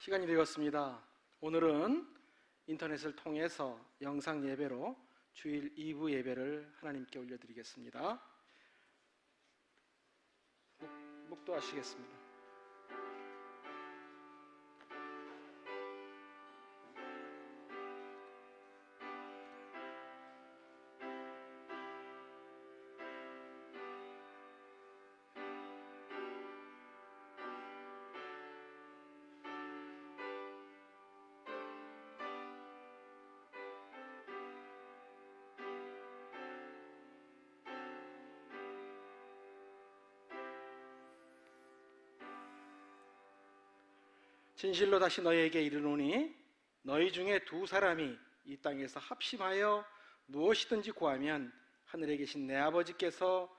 시간이 되었습니다. 오늘은 인터넷을 통해서 영상 예배로 주일 2부 예배를 하나님께 올려드리겠습니다. 묵도하시겠습니다. 진실로 다시 너희에게 이르노니 너희 중에 두 사람이 이 땅에서 합심하여 무엇이든지 구하면 하늘에 계신 내 아버지께서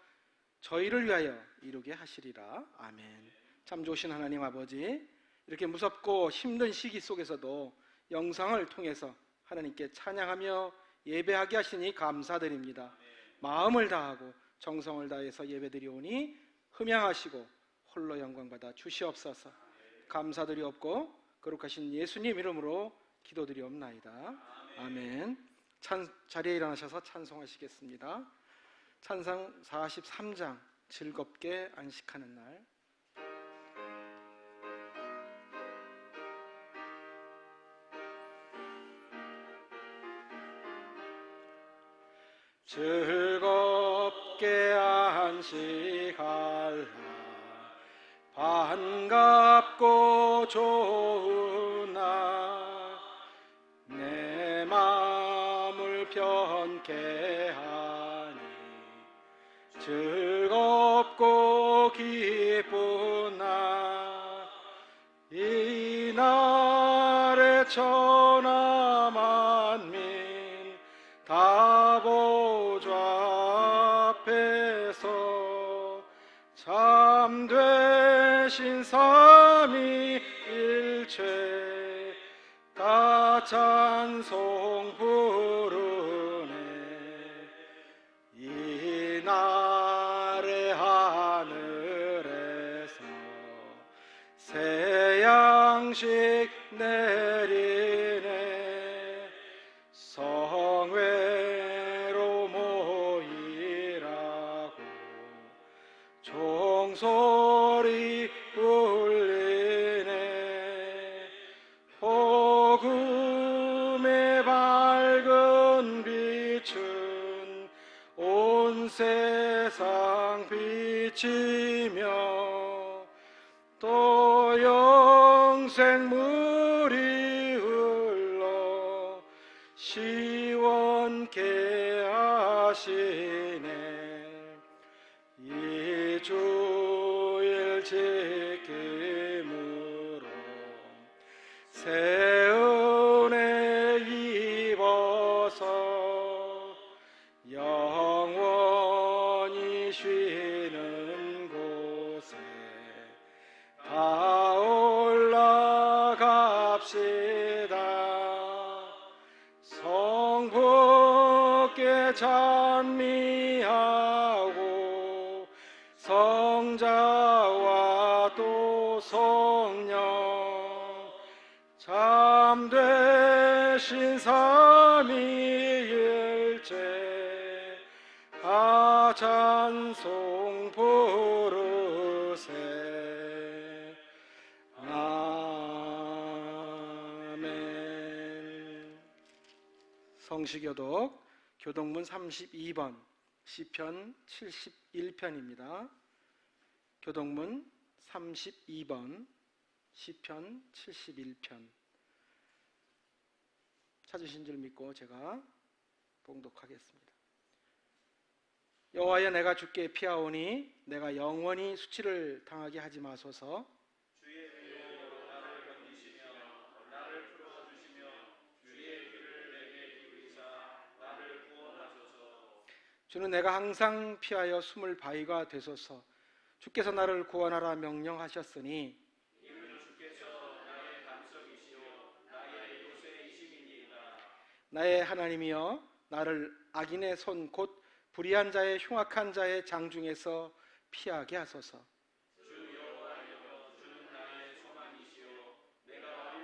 저희를 위하여 이루게 하시리라. 아멘. 참 좋으신 하나님 아버지, 이렇게 무섭고 힘든 시기 속에서도 영상을 통해서 하나님께 찬양하며 예배하게 하시니 감사드립니다. 마음을 다하고 정성을 다해서 예배드리오니 흠양하시고 홀로 영광받아 주시옵소서. 감사드리옵고 거룩하신 예수님 이름으로 기도드리옵나이다. 아멘. 자리에 일어나셔서 찬송하시겠습니다. 찬상 43장 즐겁게 안식하는 날. 즐겁게 안식할 날, 반갑고 좋은 날, 내 마음을 편케 하니 즐겁고 기쁜 날, 이 날에 천하 만민 다 보좌 앞에서 참되신 삼위일체 다 찬송 부르네. 이 날의 하늘에서 새 양식 내리네. 성회로 모이라고 종소리 울리네. 복음의 밝은 빛은 온 세상 비치며 또 영생물이 흘러 시원케 하시네. 이 주일 지킴으로 새 은혜 입어서 영원히 쉬는 곳에 다 올라갑시다. 성부께 찬미하고 성자와 또 성령 참되신 삼위일체 다 찬송 부르세. 아멘. 성시교독 교독문 32번 시편 71편입니다. 교독문 32번 시편 71편 찾으신 줄 믿고 제가 봉독하겠습니다. 여호와여, 내가 주께 피하오니 내가 영원히 수치를 당하게 하지 마소서. 주의 의로로 나를 견디시며 나를 풀어주시며 주의 귀를 내게 기울이사 나를 구원하소서. 주는 내가 항상 피하여 숨을 바위가 되소서. 주께서 나를 구원하라 명령하셨으니 이는 주께서 나의 반석이시요 나의 요새이심이니이다. 나의 하나님이여, 나를 악인의 손 곧 불의한 자의 흉악한 자의 장중에서 피하게 하소서. 주 여호와여, 주는 나의 소망이시요 내가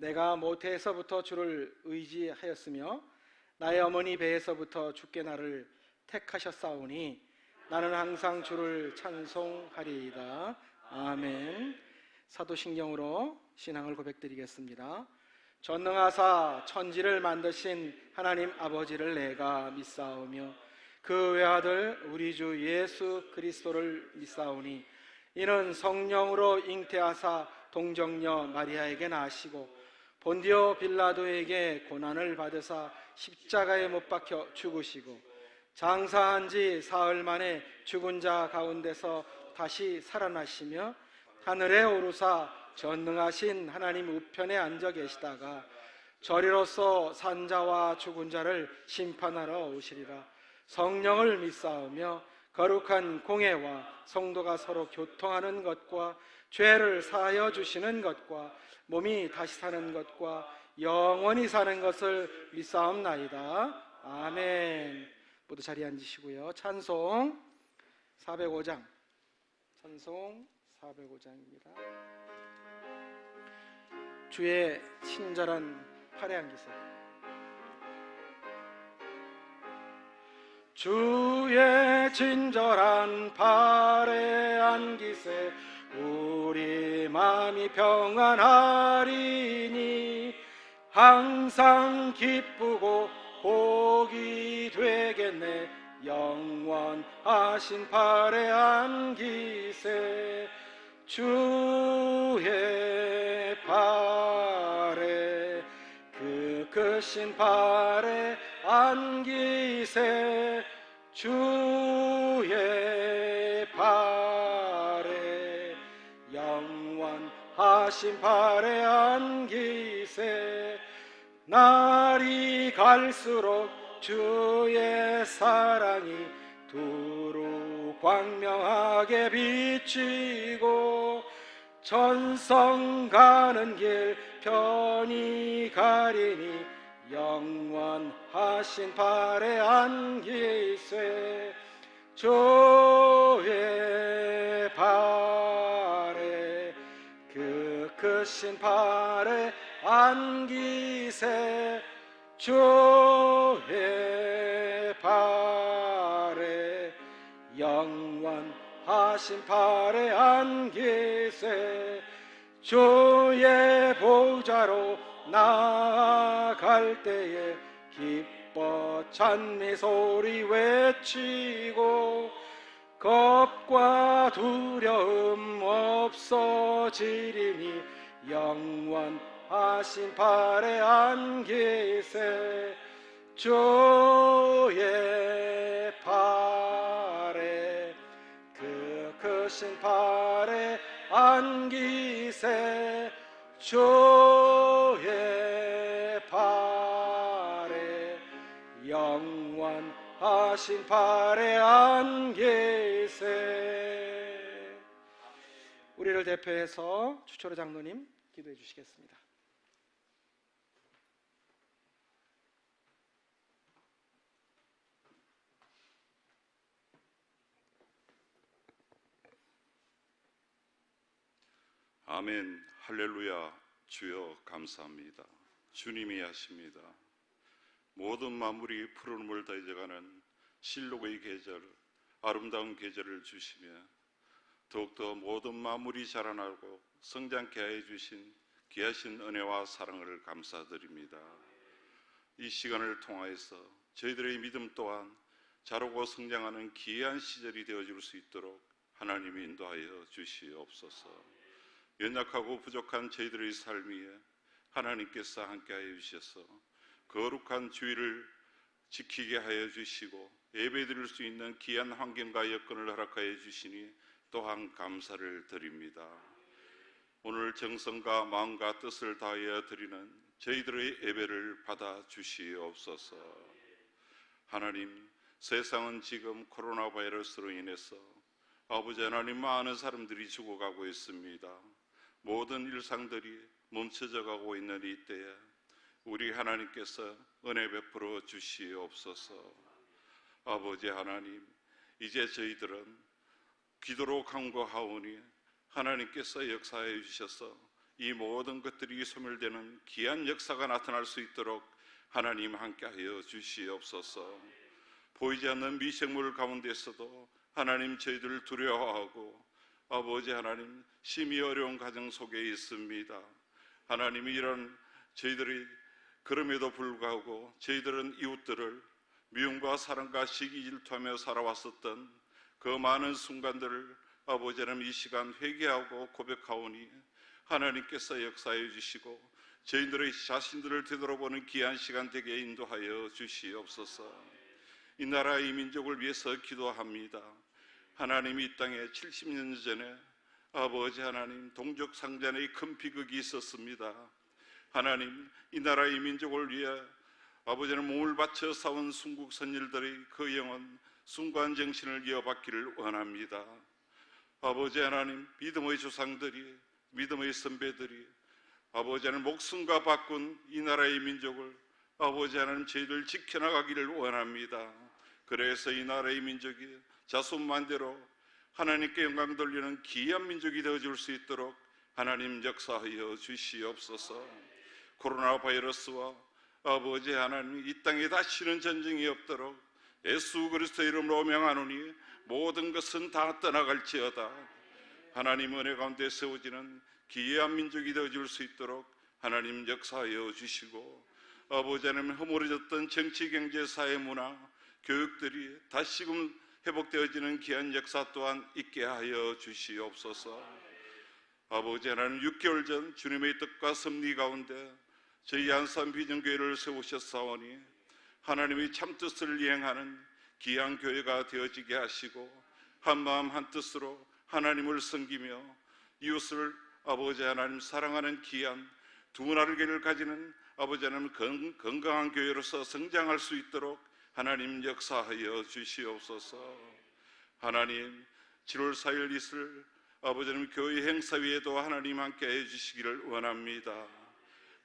내가 모태에서부터 주를 의지하였으며 나의 어머니 배에서부터 주께 나를 택하셨사오니 나는 항상 주를 찬송하리이다. 아멘. 사도신경으로 신앙을 고백드리겠습니다. 전능하사 천지를 만드신 하나님 아버지를 내가 믿사오며 그 외아들 우리 주 예수 그리스도를 믿사오니 이는 성령으로 잉태하사 동정녀 마리아에게 나시고 본디오 빌라도에게 고난을 받으사 십자가에 못 박혀 죽으시고 장사한 지 사흘 만에 죽은 자 가운데서 다시 살아나시며 하늘에 오르사 전능하신 하나님 우편에 앉아 계시다가 저리로서 산자와 죽은 자를 심판하러 오시리라. 성령을 믿사오며 거룩한 공회와 성도가 서로 교통하는 것과 죄를 사하여 주시는 것과 몸이 다시 사는 것과 영원히 사는 것을 믿사옵나이다. 아멘. 모두 자리에 앉으시고요. 찬송 405장, 찬송 405장입니다. 주의 친절한 팔의 안기세. 주의 친절한 팔의 안기세 우리 마음이 평안하리니 항상 기쁘고 복이 되겠네. 영원하신 팔의 안기세 주의 팔에 그 크신 팔의 안기세 주의 팔에 영원하신 팔의 안기세 날이 갈수록 주의 사랑이 두루 광명하게 비치고 천성 가는 길 편히 가리니 영원하신 팔의 안기세 주의 팔에 그 크신 팔의 안기세 주의 팔에 영원하신 팔의 안기세 주의 보좌로 나아갈 때에 기뻐 찬미 소리 외치고 겁과 두려움 없어지리니 영원하신 팔의 안기세 주의 팔에 그 크신 팔의 안기세 주의 팔에 영원하신 팔의 안기세. 우리를 대표해서 추초로 장로님 기도해 주시겠습니다. 아멘. 할렐루야. 주여 감사합니다. 주님이 하십니다. 모든 만물이 푸른물 더해져가는 실록의 계절, 아름다운 계절을 주시며 더욱더 모든 만물이 자라나고 성장케 하여 주신 귀하신 은혜와 사랑을 감사드립니다. 이 시간을 통하여서 저희들의 믿음 또한 자라고 성장하는 귀한 시절이 되어줄 수 있도록 하나님이 인도하여 주시옵소서. 연약하고 부족한 저희들의 삶 위에 하나님께서 함께하여 주셔서 거룩한 주의를 지키게 하여 주시고 예배드릴 수 있는 귀한 환경과 여건을 허락하여 주시니 또한 감사를 드립니다. 오늘 정성과 마음과 뜻을 다하여 드리는 저희들의 예배를 받아 주시옵소서. 하나님, 세상은 지금 코로나 바이러스로 인해서 아버지 하나님 많은 사람들이 죽어가고 있습니다. 모든 일상들이 멈춰져 가고 있는 이때에 우리 하나님께서 은혜 베풀어 주시옵소서. 아버지 하나님, 이제 저희들은 기도로 간구하오니 하나님께서 역사해 주셔서 이 모든 것들이 소멸되는 귀한 역사가 나타날 수 있도록 하나님 함께하여 주시옵소서. 보이지 않는 미생물 가운데서도 하나님 저희들을 두려워하고 아버지 하나님 심히 어려운 가정 속에 있습니다. 하나님이 이런 저희들이 그럼에도 불구하고 저희들은 이웃들을 미움과 사랑과 시기 질투하며 살아왔었던 그 많은 순간들을 아버지 하나님 이 시간 회개하고 고백하오니 하나님께서 역사해 주시고 저희들의 자신들을 되돌아보는 귀한 시간 되게 인도하여 주시옵소서. 이 나라 이 민족을 위해서 기도합니다. 하나님이 이 땅에 70년 전에 아버지 하나님 동족 상잔의 큰 비극이 있었습니다. 하나님 이 나라 이 민족을 위해 아버지는 몸을 바쳐 싸운 순국 선열들의 그 영혼 순관 정신을 이어받기를 원합니다. 아버지 하나님 믿음의 조상들이 믿음의 선배들이 아버지 하나님 목숨과 바꾼 이 나라의 민족을 아버지 하나님 저희들 지켜나가기를 원합니다. 그래서 이 나라의 민족이 자손만대로 하나님께 영광 돌리는 귀한 민족이 되어줄 수 있도록 하나님 역사하여 주시옵소서. 코로나 바이러스와 아버지 하나님 이 땅에 다시는 전쟁이 없도록 예수 그리스도 이름으로 명하노니 모든 것은 다 떠나갈지어다. 하나님 은혜 가운데 세워지는 귀한 민족이 되어줄 수 있도록 하나님 역사하여 주시고 아버지 하나님 허물어졌던 정치, 경제, 사회, 문화, 교육들이 다시금 회복되어지는 귀한 역사 또한 있게 하여 주시옵소서. 아버지 하나님 6개월 전 주님의 뜻과 섭리 가운데 저희 안산 비전교회를 세우셨사오니 하나님의 참뜻을 이행하는 귀한 교회가 되어지게 하시고 한마음 한뜻으로 하나님을 섬기며 이웃을 아버지 하나님 사랑하는 귀한 두 나라를 가지는 아버지 하나님 건강한 교회로서 성장할 수 있도록 하나님 역사하여 주시옵소서. 하나님 7월 4일 있을 아버지 하나님 교회 행사위에도 하나님 함께 해주시기를 원합니다.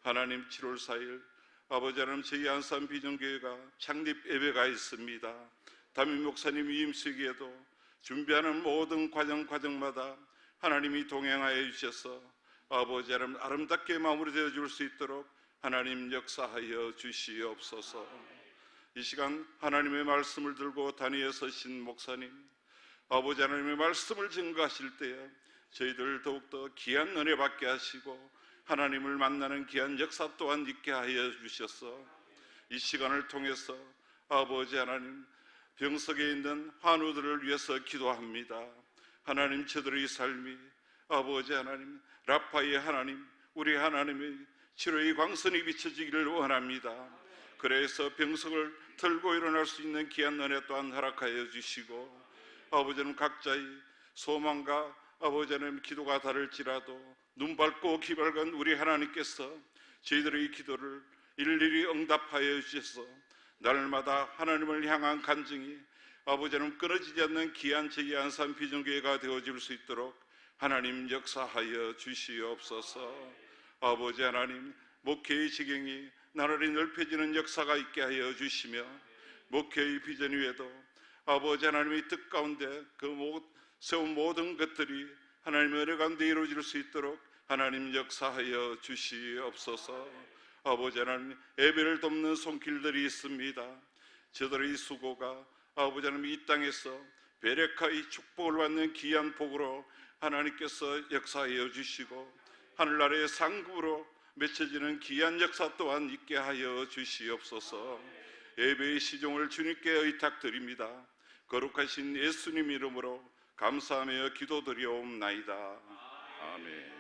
하나님 7월 4일 아버지 하나님 저희 안산 비전교회가 창립 예배가 있습니다. 담임 목사님 위임식에도 준비하는 모든 과정마다 하나님이 동행하여 주셔서 아버지 하나님 아름답게 마무리되어 줄 수 있도록 하나님 역사하여 주시옵소서. 이 시간 하나님의 말씀을 들고 단위에 서신 목사님 아버지 하나님의 말씀을 증거하실 때에 저희들 더욱더 귀한 은혜 받게 하시고 하나님을 만나는 귀한 역사 또한 있게 하여 주셔서 이 시간을 통해서 아버지 하나님 병석에 있는 환우들을 위해서 기도합니다. 하나님 저들의 삶이 아버지 하나님 라파의 하나님 우리 하나님의 치료의 광선이 비춰지기를 원합니다. 그래서 병석을 들고 일어날 수 있는 귀한 은혜 또한 허락하여 주시고 아버지는 각자의 소망과 아버지 하나님 기도가 다를지라도 눈 밝고 귀 밝은 우리 하나님께서 저희들의 기도를 일일이 응답하여 주셔서 날마다 하나님을 향한 간증이 아버지 하나님 끊어지지 않는 귀한 저희 안산 비전교회가 되어질 수 있도록 하나님 역사하여 주시옵소서. 아버지 하나님 목회의 지경이 나날이 넓혀지는 역사가 있게 하여 주시며 목회의 비전 위에도 아버지 하나님의 뜻 가운데 세운 모든 것들이 하나님의 은혜 가운데 이루어질 수 있도록 하나님 역사하여 주시옵소서. 아버지 하나님 예배를 돕는 손길들이 있습니다. 저들의 수고가 아버지 하나님 이 땅에서 베레카의 축복을 받는 귀한 복으로 하나님께서 역사하여 주시고 하늘나라의 상급으로 맺혀지는 귀한 역사 또한 있게 하여 주시옵소서. 예배의 시종을 주님께 의탁드립니다. 거룩하신 예수님 이름으로 감사하며 기도드리옵나이다. 아멘.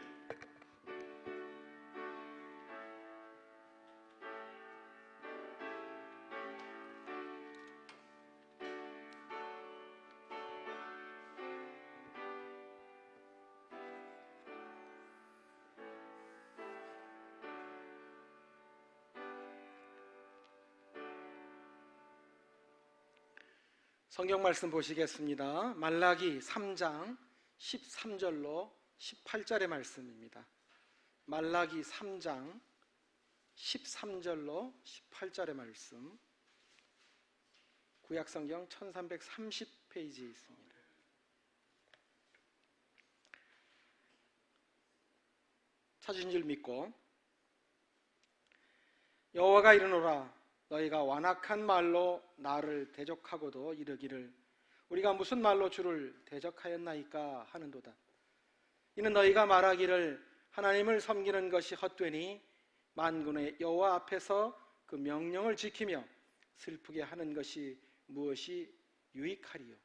성경 말씀 보시겠습니다. 말라기 3장 13절로 18절의 말씀입니다. 말라기 3장 13절로 18절의 말씀, 구약성경 1330페이지에 있습니다. 찾으신 줄 믿고, 여호와가 이르노라 너희가 완악한 말로 나를 대적하고도 이르기를 우리가 무슨 말로 주를 대적하였나이까 하는도다. 이는 너희가 말하기를 하나님을 섬기는 것이 헛되니 만군의 여호와 앞에서 그 명령을 지키며 슬프게 하는 것이 무엇이 유익하리요.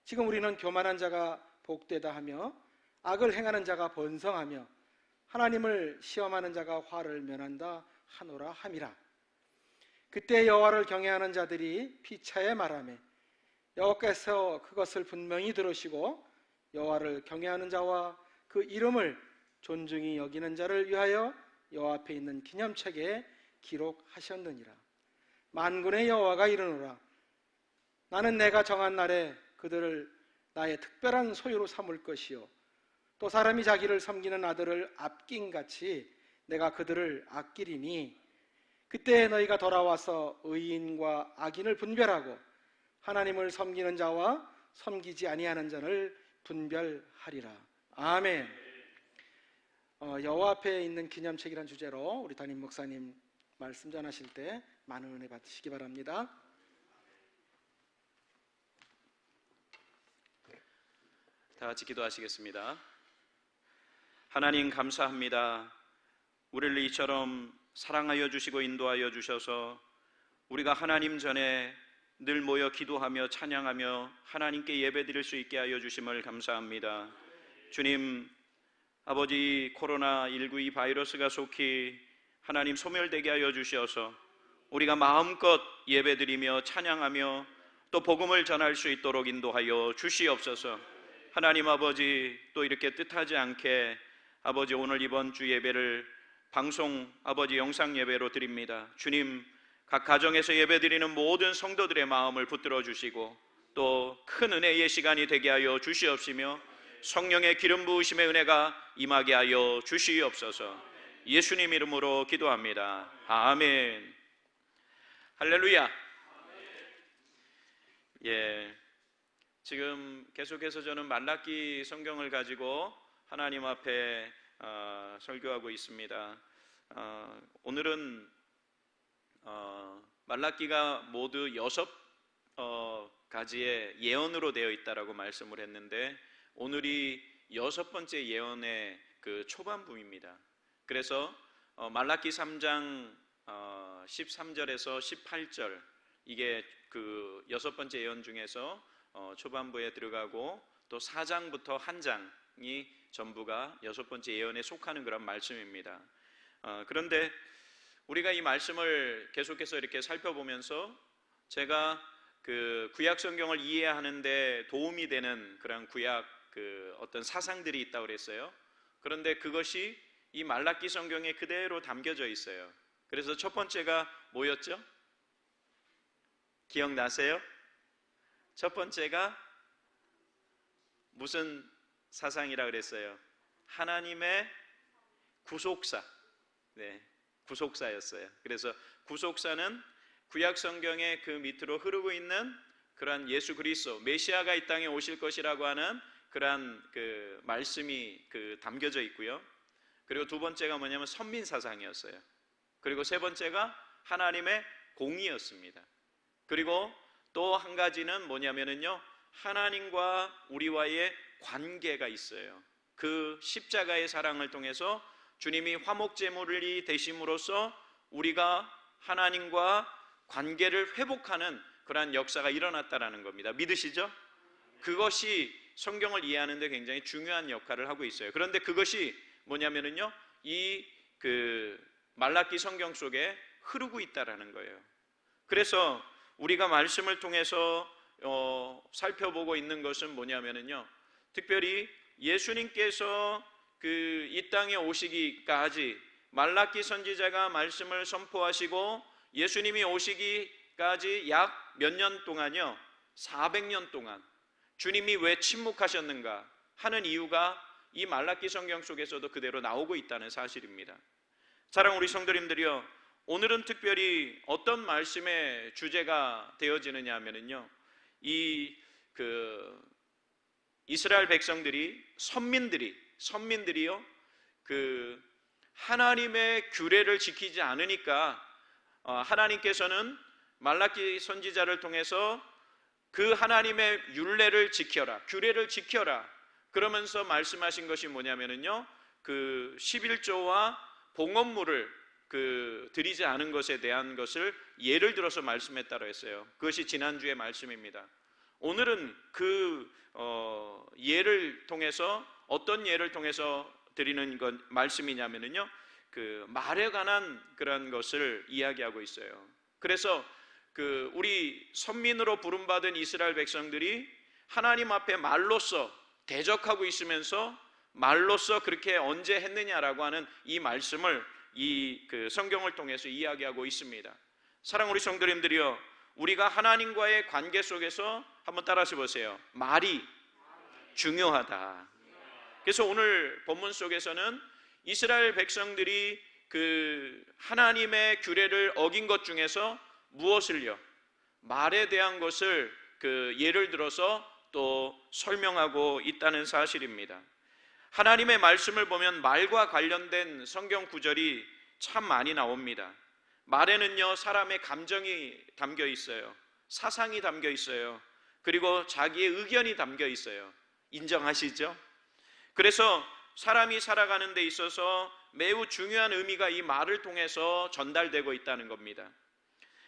지금 우리는 교만한 자가 복되다 하며 악을 행하는 자가 번성하며 하나님을 시험하는 자가 화를 면한다 하노라 함이라. 그때 여호와를 경외하는 자들이 피차에 말하매 여호와께서 그것을 분명히 들으시고 여호와를 경외하는 자와 그 이름을 존중히 여기는 자를 위하여 여호와 앞에 있는 기념책에 기록하셨느니라. 만군의 여호와가 이르노라 나는 내가 정한 날에 그들을 나의 특별한 소유로 삼을 것이요 또 사람이 자기를 섬기는 아들을 아낀 같이 내가 그들을 아끼리니 그때 너희가 돌아와서 의인과 악인을 분별하고 하나님을 섬기는 자와 섬기지 아니하는 자를 분별하리라. 아멘. 여호와 앞에 있는 기념책이라는 주제로 우리 담임 목사님 말씀 전하실 때 많은 은혜 받으시기 바랍니다. 다 같이 기도하시겠습니다. 하나님 감사합니다. 우리를 이처럼 사랑하여 주시고 인도하여 주셔서 우리가 하나님 전에 늘 모여 기도하며 찬양하며 하나님께 예배드릴 수 있게 하여 주심을 감사합니다. 주님, 아버지 코로나19 이 바이러스가 속히 하나님 소멸되게 하여 주셔서 우리가 마음껏 예배드리며 찬양하며 또 복음을 전할 수 있도록 인도하여 주시옵소서. 하나님 아버지, 또 이렇게 뜻하지 않게 아버지 오늘 이번 주 예배를 방송 아버지 영상 예배로 드립니다. 주님, 각 가정에서 예배드리는 모든 성도들의 마음을 붙들어 주시고 또 큰 은혜의 시간이 되게 하여 주시옵시며 성령의 기름 부으심의 은혜가 임하게 하여 주시옵소서. 예수님 이름으로 기도합니다. 아멘. 할렐루야. 예, 지금 계속해서 저는 말라기 성경을 가지고 하나님 앞에 설교하고 있습니다. 오늘은 말라기가 모두 6가지의 예언으로 되어 있다라고 말씀을 했는데 오늘이 6번째 예언의 그 초반부입니다. 그래서 말라기 3장 13절에서 18절 이게 그 6번째 예언 중에서 초반부에 들어가고 또 4장부터 한 장이 전부가 6번째 예언에 속하는 그런 말씀입니다. 그런데 우리가 이 말씀을 계속해서 이렇게 살펴보면서 제가 그 구약 성경을 이해하는데 도움이 되는 그런 구약 그 어떤 사상들이 있다고 그랬어요. 그런데 그것이 이 말라기 성경에 그대로 담겨져 있어요. 그래서 첫 번째가 뭐였죠? 기억나세요? 첫 번째가 무슨 사상이라 그랬어요? 하나님의 구속사. 네, 구속사였어요. 그래서 구속사는 구약 성경의 그 밑으로 흐르고 있는 그러한 예수 그리스도 메시아가 이 땅에 오실 것이라고 하는 그러한 그 말씀이 그 담겨져 있고요. 그리고 두 번째가 뭐냐면 선민 사상이었어요. 그리고 세 번째가 하나님의 공의였습니다. 그리고 또 한 가지는 뭐냐면은요, 하나님과 우리와의 관계가 있어요. 그 십자가의 사랑을 통해서 주님이 화목제물이 되심으로써 우리가 하나님과 관계를 회복하는 그러한 역사가 일어났다라는 겁니다. 믿으시죠? 그것이 성경을 이해하는 데 굉장히 중요한 역할을 하고 있어요. 그런데 그것이 뭐냐면은요, 이 그 말라기 성경 속에 흐르고 있다라는 거예요. 그래서 우리가 말씀을 통해서 살펴보고 있는 것은 뭐냐면은요, 특별히 예수님께서 그 이 땅에 오시기까지 말라기 선지자가 말씀을 선포하시고 예수님이 오시기까지 약 몇 년 동안요, 400년 동안 주님이 왜 침묵하셨는가 하는 이유가 이 말라기 성경 속에서도 그대로 나오고 있다는 사실입니다. 사랑하는 우리 성도님들이요, 오늘은 특별히 어떤 말씀의 주제가 되어지느냐 하면은요, 이 이스라엘 백성들이 선민들이요, 그 하나님의 규례를 지키지 않으니까 하나님께서는 말라기 선지자를 통해서 그 하나님의 율례를 지켜라, 규례를 지켜라 그러면서 말씀하신 것이 뭐냐면요, 그 11조와 봉헌물을 드리지 않은 것에 대한 것을 예를 들어서 말씀했다고 했어요. 그것이 지난주의 말씀입니다. 오늘은 그 예를 통해서, 어떤 예를 통해서 드리는 말씀이냐면요, 그 말에 관한 그런 것을 이야기하고 있어요. 그래서 우리 선민으로 부름받은 이스라엘 백성들이 하나님 앞에 말로써 대적하고 있으면서 말로써 그렇게 언제 했느냐라고 하는 이 말씀을 이 성경을 통해서 이야기하고 있습니다. 사랑 우리 성도님들이여, 우리가 하나님과의 관계 속에서 한번 따라서 보세요. 말이 중요하다. 그래서 오늘 본문 속에서는 이스라엘 백성들이 하나님의 규례를 어긴 것 중에서 무엇을요? 말에 대한 것을 예를 들어서 또 설명하고 있다는 사실입니다. 하나님의 말씀을 보면 말과 관련된 성경 구절이 참 많이 나옵니다. 말에는요, 사람의 감정이 담겨 있어요. 사상이 담겨 있어요. 그리고 자기의 의견이 담겨 있어요. 인정하시죠? 그래서 사람이 살아가는 데 있어서 매우 중요한 의미가 이 말을 통해서 전달되고 있다는 겁니다.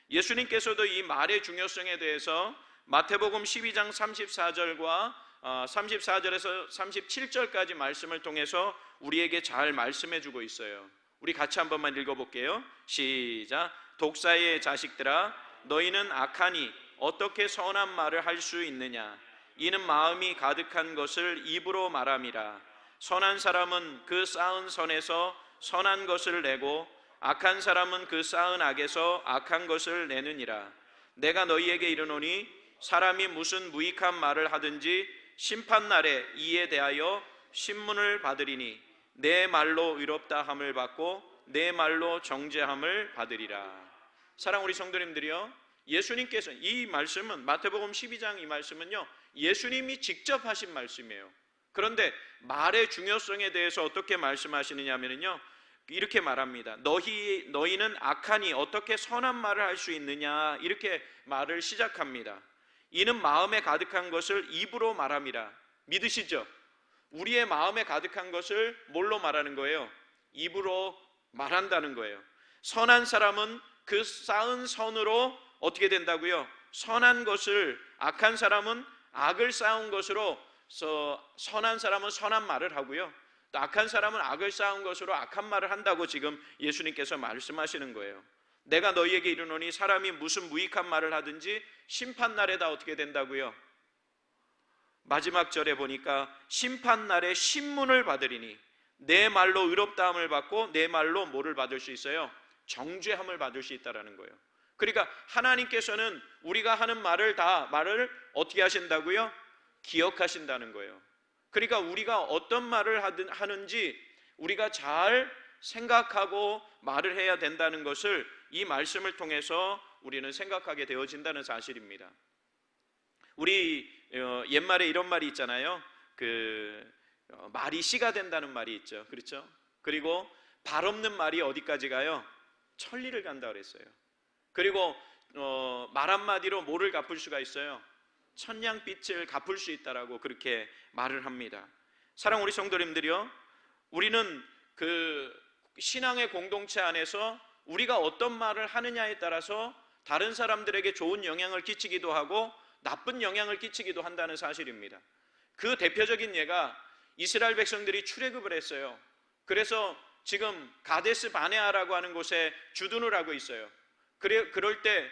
예수님께서도 이 말의 중요성에 대해서 마태복음 12장 34절과 34절에서 37절까지 말씀을 통해서 우리에게 잘 말씀해 주고 있어요. 우리 같이 한 번만 읽어볼게요. 시작. 독사의 자식들아, 너희는 악하니 어떻게 선한 말을 할 수 있느냐? 이는 마음이 가득한 것을 입으로 말함이라. 선한 사람은 그 쌓은 선에서 선한 것을 내고 악한 사람은 그 쌓은 악에서 악한 것을 내느니라. 내가 너희에게 이르노니 사람이 무슨 무익한 말을 하든지 심판날에 이에 대하여 신문을 받으리니 내 말로 의롭다 함을 받고 내 말로 정죄함을 받으리라. 사랑 우리 성도님들이요, 예수님께서 이 말씀은 마태복음 12장 이 말씀은요, 예수님이 직접 하신 말씀이에요. 그런데 말의 중요성에 대해서 어떻게 말씀하시느냐면요, 이렇게 말합니다. 너희는 악하니 어떻게 선한 말을 할 수 있느냐, 이렇게 말을 시작합니다. 이는 마음에 가득한 것을 입으로 말함이라. 믿으시죠? 우리의 마음에 가득한 것을 뭘로 말하는 거예요? 입으로 말한다는 거예요. 선한 사람은 그 쌓은 선으로 어떻게 된다고요? 선한 것을, 악한 사람은 악을 쌓은 것으로, 선한 사람은 선한 말을 하고요, 또 악한 사람은 악을 쌓은 것으로 악한 말을 한다고 지금 예수님께서 말씀하시는 거예요. 내가 너희에게 이르노니 사람이 무슨 무익한 말을 하든지 심판날에 다 어떻게 된다고요? 마지막 절에 보니까 심판날에 신문을 받으리니 내 말로 의롭다함을 받고 내 말로 뭐를 받을 수 있어요? 정죄함을 받을 수 있다라는 거예요. 그러니까 하나님께서는 우리가 하는 말을 어떻게 하신다고요? 기억하신다는 거예요. 그러니까 우리가 어떤 말을 하는지 우리가 잘 생각하고 말을 해야 된다는 것을 이 말씀을 통해서 우리는 생각하게 되어진다는 사실입니다. 우리 옛말에 이런 말이 있잖아요. 말이 씨가 된다는 말이 있죠. 그렇죠? 그리고 발 없는 말이 어디까지 가요? 천리를 간다 그랬어요. 그리고 말 한마디로 뭐를 갚을 수가 있어요? 천냥빚을 갚을 수 있다라고 그렇게 말을 합니다. 사랑 우리 성도님들이요, 우리는 신앙의 공동체 안에서 우리가 어떤 말을 하느냐에 따라서 다른 사람들에게 좋은 영향을 끼치기도 하고 나쁜 영향을 끼치기도 한다는 사실입니다. 그 대표적인 예가 이스라엘 백성들이 출애굽을 했어요. 그래서 지금 가데스 바네아라고 하는 곳에 주둔을 하고 있어요. 그럴 때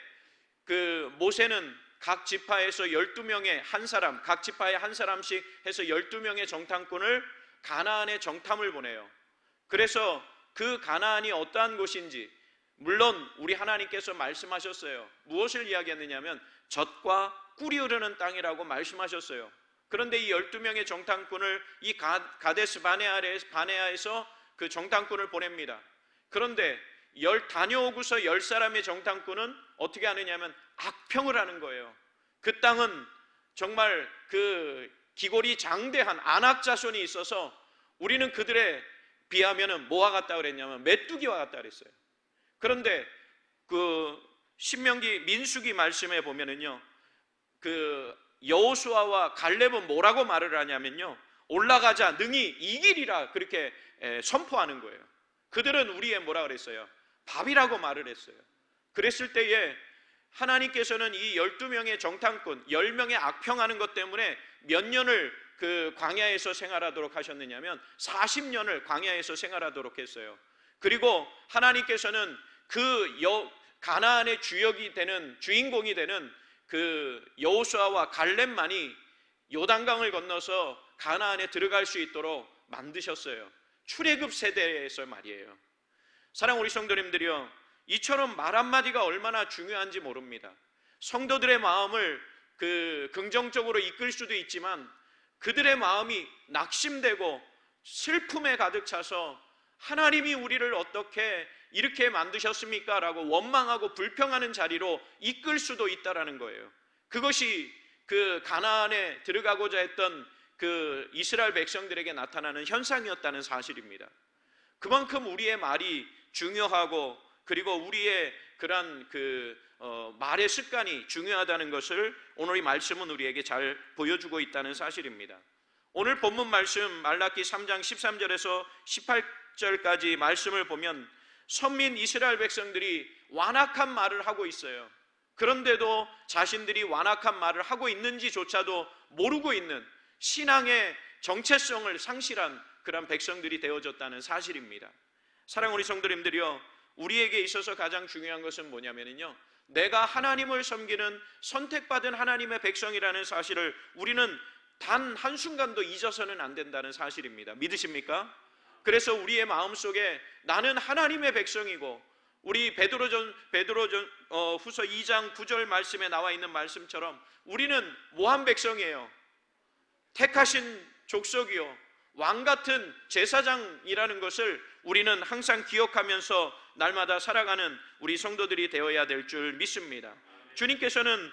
모세는 각 지파에서 12명의 한 사람, 각 지파에 한 사람씩 해서 12명의 정탐꾼을 가나안에 정탐을 보내요. 그래서 그 가나안이 어떠한 곳인지, 물론 우리 하나님께서 말씀하셨어요. 무엇을 이야기했느냐면 젖과 꿀이 흐르는 땅이라고 말씀하셨어요. 그런데 이 12명의 정탐꾼을 이 가데스 바네아에서 그 정탐꾼을 보냅니다. 그런데 다녀오고서 10사람의 정탐꾼은 어떻게 하느냐면 악평을 하는 거예요. 그 땅은 정말 기골이 장대한 안악 자손이 있어서 우리는 그들의 비하면은 뭐와 같다 그랬냐면 메뚜기와 같다 그랬어요. 그런데 그 신명기 민수기 말씀에 보면은요, 그 여호수아와 갈렙은 뭐라고 말을 하냐면요, 올라가자 능히 이기리라 그렇게 선포하는 거예요. 그들은 우리의 뭐라 그랬어요? 밥이라고 말을 했어요. 그랬을 때에 하나님께서는 이 12명의 정탐꾼 10명의 악평하는 것 때문에 몇 년을 그 광야에서 생활하도록 하셨느냐면 40년을 광야에서 생활하도록 했어요. 그리고 하나님께서는 그 가나안의 주역이 되는, 주인공이 되는 그 여호수아와 갈렙만이 요단강을 건너서 가나안에 들어갈 수 있도록 만드셨어요. 출애굽 세대에서 말이에요. 사랑 우리 성도님들이요, 이처럼 말 한마디가 얼마나 중요한지 모릅니다. 성도들의 마음을 긍정적으로 이끌 수도 있지만 그들의 마음이 낙심되고 슬픔에 가득 차서 하나님이 우리를 어떻게 이렇게 만드셨습니까? 라고 원망하고 불평하는 자리로 이끌 수도 있다라는 거예요. 그것이 그 가나안에 들어가고자 했던 그 이스라엘 백성들에게 나타나는 현상이었다는 사실입니다. 그만큼 우리의 말이 중요하고 그리고 우리의 그런 말의 습관이 중요하다는 것을 오늘 이 말씀은 우리에게 잘 보여주고 있다는 사실입니다. 오늘 본문 말씀 말라기 3장 13절에서 18절까지 말씀을 보면 선민 이스라엘 백성들이 완악한 말을 하고 있어요. 그런데도 자신들이 완악한 말을 하고 있는지조차도 모르고 있는 신앙의 정체성을 상실한 그런 백성들이 되어졌다는 사실입니다. 사랑 우리 성도님들이요, 우리에게 있어서 가장 중요한 것은 뭐냐면요, 내가 하나님을 섬기는 선택받은 하나님의 백성이라는 사실을 우리는 단 한순간도 잊어서는 안 된다는 사실입니다. 믿으십니까? 그래서 우리의 마음속에 나는 하나님의 백성이고, 우리 베드로후서 2장 9절 말씀에 나와 있는 말씀처럼 우리는 뭐한 백성이에요? 택하신 족속이요, 왕같은 제사장이라는 것을 우리는 항상 기억하면서 날마다 살아가는 우리 성도들이 되어야 될 줄 믿습니다. 주님께서는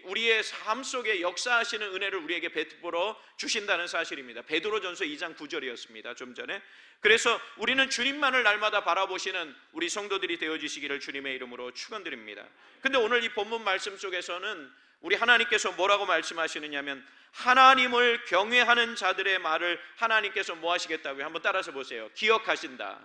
우리의 삶 속에 역사하시는 은혜를 우리에게 베풀어 주신다는 사실입니다. 베드로전서 2장 9절이었습니다. 좀 전에. 그래서 우리는 주님만을 날마다 바라보시는 우리 성도들이 되어주시기를 주님의 이름으로 축원드립니다. 근데 오늘 이 본문 말씀 속에서는 우리 하나님께서 뭐라고 말씀하시느냐면 하나님을 경외하는 자들의 말을 하나님께서 뭐 하시겠다고요? 한번 따라서 보세요. 기억하신다.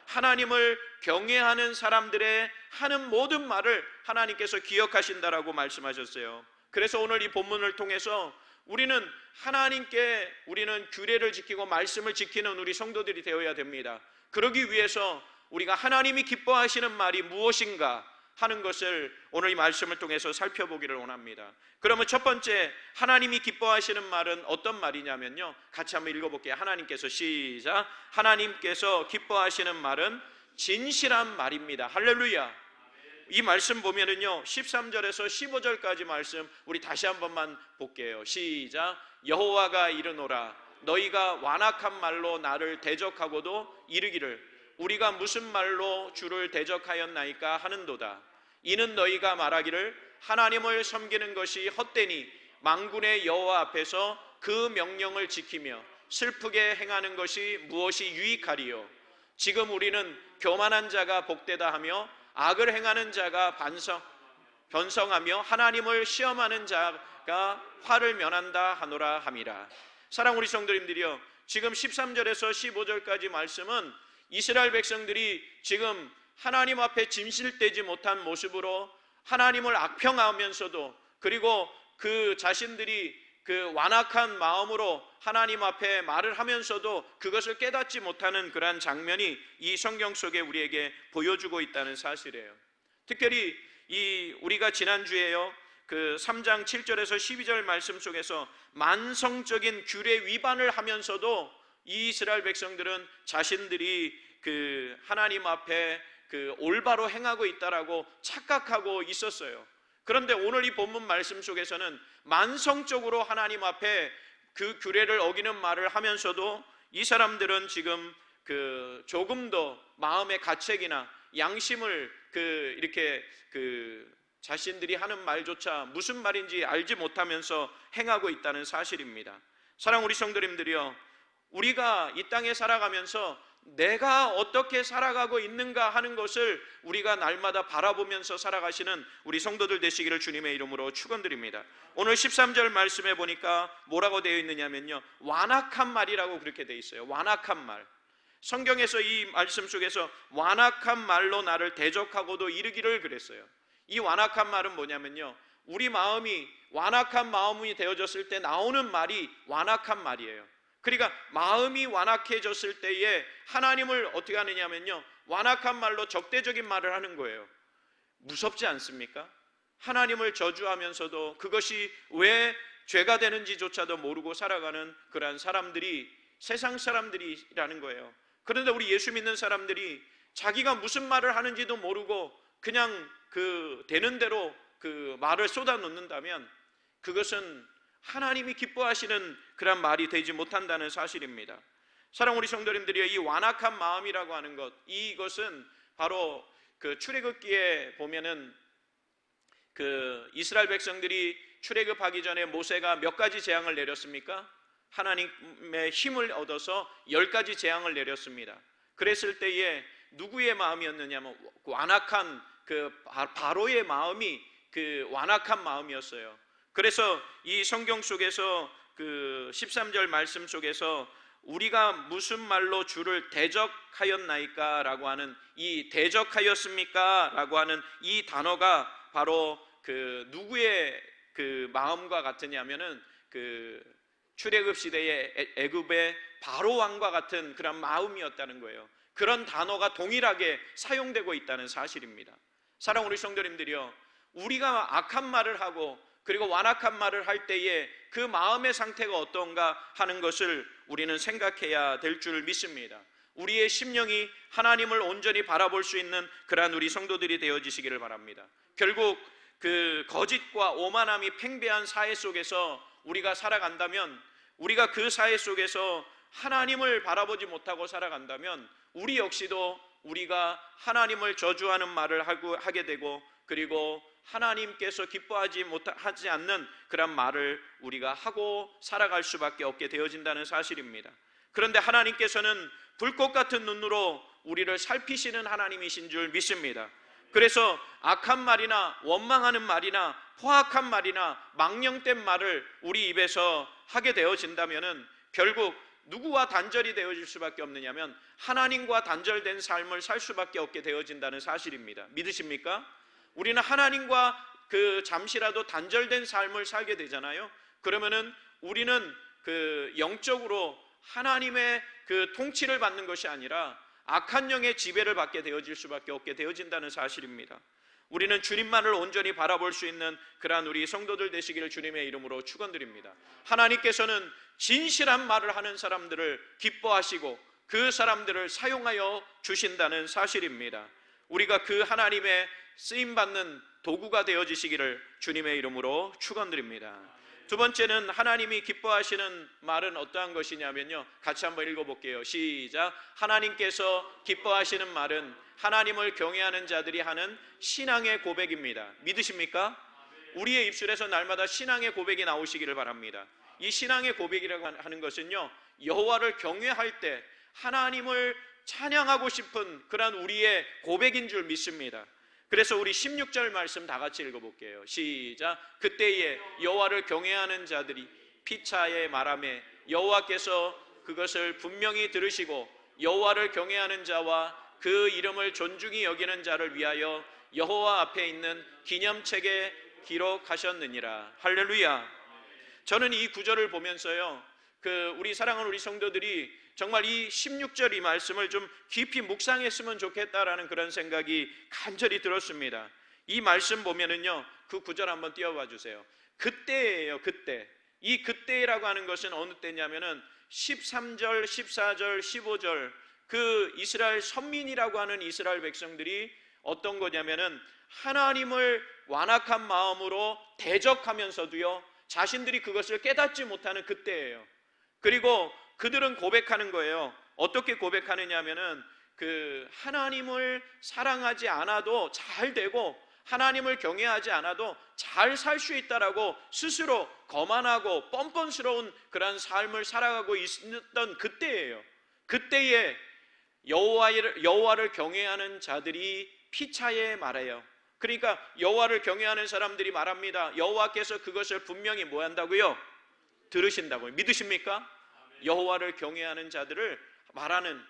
하나님을 경외하는 사람들의 하는 모든 말을 하나님께서 기억하신다라고 말씀하셨어요. 그래서 오늘 이 본문을 통해서 우리는 하나님께 우리는 규례를 지키고 말씀을 지키는 우리 성도들이 되어야 됩니다. 그러기 위해서 우리가 하나님이 기뻐하시는 말이 무엇인가 하는 것을 오늘 이 말씀을 통해서 살펴보기를 원합니다. 그러면 첫 번째 하나님이 기뻐하시는 말은 어떤 말이냐면요, 같이 한번 읽어볼게요. 하나님께서 시작. 하나님께서 기뻐하시는 말은 진실한 말입니다. 할렐루야. 이 말씀 보면은요 13절에서 15절까지 말씀 우리 다시 한 번만 볼게요. 시작. 여호와가 이르노라 너희가 완악한 말로 나를 대적하고도 이르기를 우리가 무슨 말로 주를 대적하였나이까 하는도다. 이는 너희가 말하기를 하나님을 섬기는 것이 헛되니 만군의 여호와 앞에서 그 명령을 지키며 슬프게 행하는 것이 무엇이 유익하리요. 지금 우리는 교만한 자가 복되다 하며 악을 행하는 자가 변성하며 하나님을 시험하는 자가 화를 면한다 하노라 함이라. 사랑 우리 성도님들이요, 지금 13절에서 15절까지 말씀은 이스라엘 백성들이 지금 하나님 앞에 진실되지 못한 모습으로 하나님을 악평하면서도 그리고 그 자신들이 그 완악한 마음으로 하나님 앞에 말을 하면서도 그것을 깨닫지 못하는 그러한 장면이 이 성경 속에 우리에게 보여주고 있다는 사실이에요. 특별히 우리가 지난주에요 그 3장 7절에서 12절 말씀 속에서 만성적인 규례 위반을 하면서도 이 이스라엘 백성들은 자신들이 그 하나님 앞에 그 올바로 행하고 있다라고 착각하고 있었어요. 그런데 오늘 이 본문 말씀 속에서는 만성적으로 하나님 앞에 그 규례를 어기는 말을 하면서도 이 사람들은 지금 그 조금 더 마음의 가책이나 양심을 이렇게 자신들이 하는 말조차 무슨 말인지 알지 못하면서 행하고 있다는 사실입니다. 사랑 우리 성도님들이요, 우리가 이 땅에 살아가면서 내가 어떻게 살아가고 있는가 하는 것을 우리가 날마다 바라보면서 살아가시는 우리 성도들 되시기를 주님의 이름으로 축원드립니다. 오늘 13절 말씀에 보니까 뭐라고 되어 있느냐면요, 완악한 말이라고 그렇게 되어 있어요. 완악한 말. 성경에서 이 말씀 속에서 완악한 말로 나를 대적하고도 이르기를 그랬어요. 이 완악한 말은 뭐냐면요, 우리 마음이 완악한 마음이 되어졌을 때 나오는 말이 완악한 말이에요. 그러니까 마음이 완악해졌을 때에 하나님을 어떻게 하느냐면요, 완악한 말로 적대적인 말을 하는 거예요. 무섭지 않습니까? 하나님을 저주하면서도 그것이 왜 죄가 되는지조차도 모르고 살아가는 그러한 사람들이 세상 사람들이라는 거예요. 그런데 우리 예수 믿는 사람들이 자기가 무슨 말을 하는지도 모르고 그냥 그 되는 대로 그 말을 쏟아놓는다면 그것은 하나님이 기뻐하시는 그런 말이 되지 못한다는 사실입니다. 사랑 우리 성도님들이, 이 완악한 마음이라고 하는 것, 이것은 바로 그 출애굽기에 보면은 그 이스라엘 백성들이 출애굽하기 전에 모세가 몇 가지 재앙을 내렸습니까? 하나님의 힘을 얻어서 10가지 재앙을 내렸습니다. 그랬을 때에 누구의 마음이었느냐면 완악한 그 바로의 마음이 그 완악한 마음이었어요. 그래서 이 성경 속에서 그 13절 말씀 속에서 우리가 무슨 말로 주를 대적하였나이까 라고 하는 이 대적하였습니까 라고 하는 이 단어가 바로 그 누구의 그 마음과 같으냐면은 그 출애굽 시대의 애굽의 바로 왕과 같은 그런 마음이었다는 거예요. 그런 단어가 동일하게 사용되고 있다는 사실입니다. 사랑 우리 성도님들이요, 우리가 악한 말을 하고 그리고 완악한 말을 할 때에 그 마음의 상태가 어떤가 하는 것을 우리는 생각해야 될 줄 믿습니다. 우리의 심령이 하나님을 온전히 바라볼 수 있는 그러한 우리 성도들이 되어지시기를 바랍니다. 결국 그 거짓과 오만함이 팽배한 사회 속에서 우리가 살아간다면, 우리가 그 사회 속에서 하나님을 바라보지 못하고 살아간다면 우리 역시도 우리가 하나님을 저주하는 말을 하게 되고, 그리고 하나님께서 기뻐하지 않는 그런 말을 우리가 하고 살아갈 수밖에 없게 되어진다는 사실입니다. 그런데 하나님께서는 불꽃 같은 눈으로 우리를 살피시는 하나님이신 줄 믿습니다. 그래서 악한 말이나 원망하는 말이나 포악한 말이나 망령된 말을 우리 입에서 하게 되어진다면 결국 누구와 단절이 되어질 수밖에 없느냐면 하나님과 단절된 삶을 살 수밖에 없게 되어진다는 사실입니다. 믿으십니까? 우리는 하나님과 그 잠시라도 단절된 삶을 살게 되잖아요. 그러면은 우리는 그 영적으로 하나님의 그 통치를 받는 것이 아니라 악한 영의 지배를 받게 되어질 수밖에 없게 되어진다는 사실입니다. 우리는 주님만을 온전히 바라볼 수 있는 그러한 우리 성도들 되시기를 주님의 이름으로 축원드립니다. 하나님께서는 진실한 말을 하는 사람들을 기뻐하시고 그 사람들을 사용하여 주신다는 사실입니다. 우리가 그 하나님의 쓰임받는 도구가 되어지시기를 주님의 이름으로 축원드립니다. 두 번째는 하나님이 기뻐하시는 말은 어떠한 것이냐면요, 같이 한번 읽어볼게요. 시작. 하나님께서 기뻐하시는 말은 하나님을 경외하는 자들이 하는 신앙의 고백입니다. 믿으십니까? 우리의 입술에서 날마다 신앙의 고백이 나오시기를 바랍니다. 이 신앙의 고백이라고 하는 것은요, 여호와를 경외할 때 하나님을 찬양하고 싶은 그런 우리의 고백인 줄 믿습니다. 그래서 우리 16절 말씀 다 같이 읽어볼게요. 시작. 그때에 여호와를 경외하는 자들이 피차에 말하매 여호와께서 그것을 분명히 들으시고 여호와를 경외하는 자와 그 이름을 존중히 여기는 자를 위하여 여호와 앞에 있는 기념책에 기록하셨느니라. 할렐루야. 저는 이 구절을 보면서요, 우리 사랑하는 우리 성도들이 정말 이 16절 이 말씀을 좀 깊이 묵상했으면 좋겠다라는 그런 생각이 간절히 들었습니다. 이 말씀 보면은요, 그 구절 한번 띄워봐 주세요. 그때예요, 그때. 이 그때라고 하는 것은 어느 때냐면은 13절, 14절, 15절 그 이스라엘 선민이라고 하는 이스라엘 백성들이 어떤 거냐면은 하나님을 완악한 마음으로 대적하면서도요, 자신들이 그것을 깨닫지 못하는 그때예요. 그리고 그들은 고백하는 거예요. 어떻게 고백하느냐 하면은 그 하나님을 사랑하지 않아도 잘 되고 하나님을 경외하지 않아도 잘 살 수 있다라고 스스로 거만하고 뻔뻔스러운 그런 삶을 살아가고 있었던 그때예요. 그때에 여호와를 경외하는 자들이 피차에 말해요. 그러니까 여호와를 경외하는 사람들이 말합니다. 여호와께서 그것을 분명히 뭐 한다고요? 들으신다고요. 믿으십니까? 여호와를 경외하는 자들을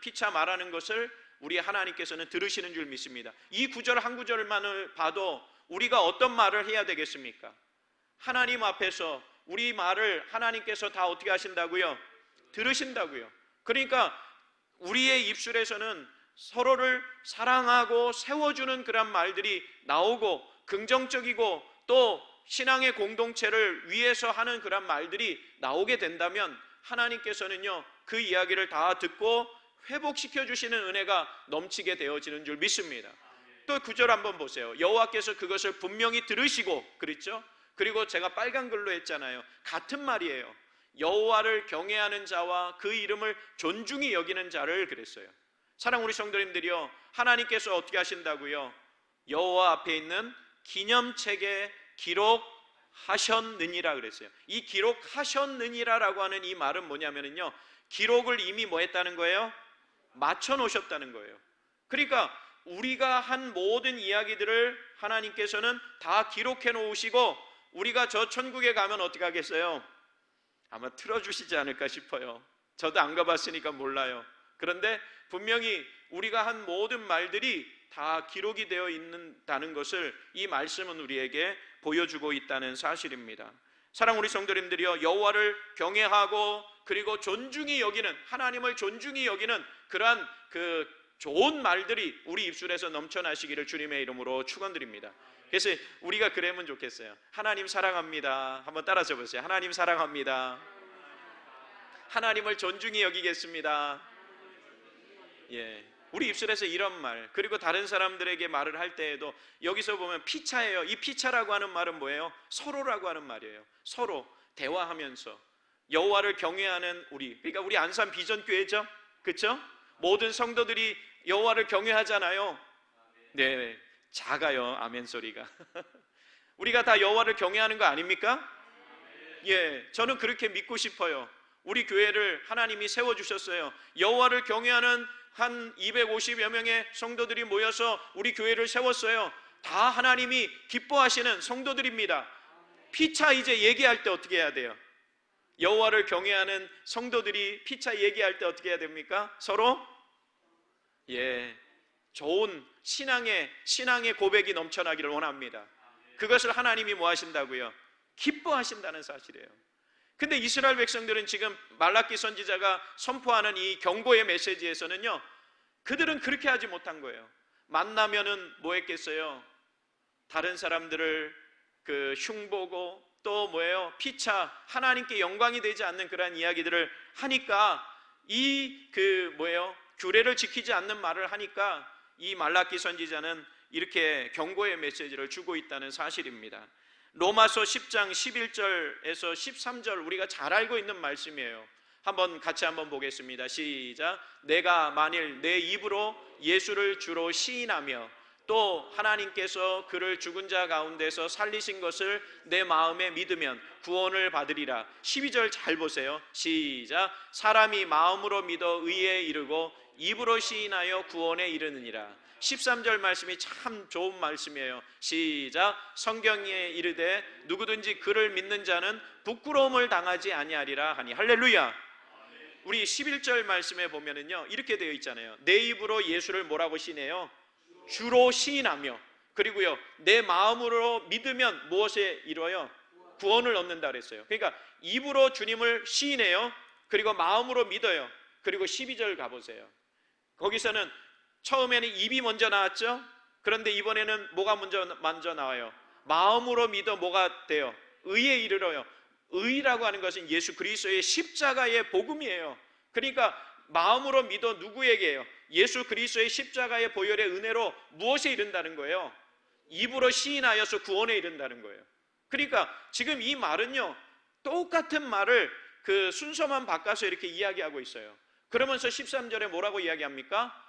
피차 말하는 것을 우리 하나님께서는 들으시는 줄 믿습니다. 이 구절 한 구절만을 봐도 우리가 어떤 말을 해야 되겠습니까? 하나님 앞에서 우리 말을 하나님께서 다 어떻게 하신다고요? 들으신다고요. 그러니까 우리의 입술에서는 서로를 사랑하고 세워주는 그런 말들이 나오고 긍정적이고 또 신앙의 공동체를 위해서 하는 그런 말들이 나오게 된다면 하나님께서는요 그 이야기를 다 듣고 회복시켜 주시는 은혜가 넘치게 되어지는 줄 믿습니다. 또 9절 한번 보세요. 여호와께서 그것을 분명히 들으시고, 그랬죠? 그리고 제가 빨간 글로 했잖아요. 같은 말이에요. 여호와를 경외하는 자와 그 이름을 존중히 여기는 자를 그랬어요. 사랑 우리 성도님들이요, 하나님께서 어떻게 하신다고요? 여호와 앞에 있는 기념책에 기록하셨느니라 그랬어요. 이 기록하셨느니라라고 하는 이 말은 뭐냐면요, 기록을 이미 뭐 했다는 거예요? 맞춰 놓으셨다는 거예요. 그러니까 우리가 한 모든 이야기들을 하나님께서는 다 기록해 놓으시고 우리가 저 천국에 가면 어떻게 하겠어요? 아마 틀어주시지 않을까 싶어요. 저도 안 가봤으니까 몰라요. 그런데 분명히 우리가 한 모든 말들이 다 기록이 되어 있다는 것을 이 말씀은 우리에게 보여주고 있다는 사실입니다. 사랑 우리 성도님들이요, 여호와를 경외하고 그리고 존중히 여기는, 하나님을 존중히 여기는 그러한 그 좋은 말들이 우리 입술에서 넘쳐나시기를 주님의 이름으로 축원드립니다. 그래서 우리가 그러면 좋겠어요. 하나님 사랑합니다. 한번 따라서 보세요. 하나님 사랑합니다. 하나님을 존중히 여기겠습니다. 예, 우리 입술에서 이런 말, 그리고 다른 사람들에게 말을 할 때에도 여기서 보면 피차예요. 이 피차라고 하는 말은 뭐예요? 서로라고 하는 말이에요. 서로 대화하면서 여호와를 경외하는 우리, 그러니까 우리 안산 비전교회죠, 그렇죠? 모든 성도들이 여호와를 경외하잖아요. 네, 작아요 아멘 소리가. 우리가 다 여호와를 경외하는 거 아닙니까? 예, 저는 그렇게 믿고 싶어요. 우리 교회를 하나님이 세워주셨어요. 여호와를 경외하는 한 250여 명의 성도들이 모여서 우리 교회를 세웠어요. 다 하나님이 기뻐하시는 성도들입니다. 피차 이제 얘기할 때 어떻게 해야 돼요? 여호와를 경외하는 성도들이 피차 얘기할 때 어떻게 해야 됩니까? 서로 좋은 신앙의 고백이 넘쳐나기를 원합니다. 그것을 하나님이 뭐 하신다고요? 기뻐하신다는 사실이에요. 근데 이스라엘 백성들은 지금 말라기 선지자가 선포하는 이 경고의 메시지에서는요, 그들은 그렇게 하지 못한 거예요. 만나면은 뭐 했겠어요? 다른 사람들을 흉보고 또 뭐예요? 피차, 하나님께 영광이 되지 않는 그러한 이야기들을 하니까 규례를 지키지 않는 말을 하니까 이 말라기 선지자는 이렇게 경고의 메시지를 주고 있다는 사실입니다. 로마서 10장 11절에서 13절 우리가 잘 알고 있는 말씀이에요. 같이 한번 보겠습니다. 시작. 내가 만일 내 입으로 예수를 주로 시인하며 또 하나님께서 그를 죽은 자 가운데서 살리신 것을 내 마음에 믿으면 구원을 받으리라. 12절 잘 보세요. 시작. 사람이 마음으로 믿어 의에 이르고 입으로 시인하여 구원에 이르느니라. 13절 말씀이 참 좋은 말씀이에요. 시작. 성경에 이르되 누구든지 그를 믿는 자는 부끄러움을 당하지 아니하리라 하니. 할렐루야. 우리 11절 말씀에 보면은요, 이렇게 되어 있잖아요. 내 입으로 예수를 뭐라고 시인해요? 주로 시인하며, 그리고요 내 마음으로 믿으면 무엇에 이뤄요? 구원을 얻는다 그랬어요. 그러니까 입으로 주님을 시인해요. 그리고 마음으로 믿어요. 그리고 12절 가보세요. 거기서는 처음에는 입이 먼저 나왔죠. 그런데 이번에는 뭐가 먼저 나와요? 마음으로 믿어 뭐가 돼요? 의에 이르러요. 의라고 하는 것은 예수 그리스도의 십자가의 복음이에요. 그러니까 마음으로 믿어 누구에게요? 예수 그리스도의 십자가의 보혈의 은혜로 무엇에 이른다는 거예요? 입으로 시인하여서 구원에 이른다는 거예요. 그러니까 지금 이 말은요, 똑같은 말을 순서만 바꿔서 이렇게 이야기하고 있어요. 그러면서 13절에 뭐라고 이야기합니까?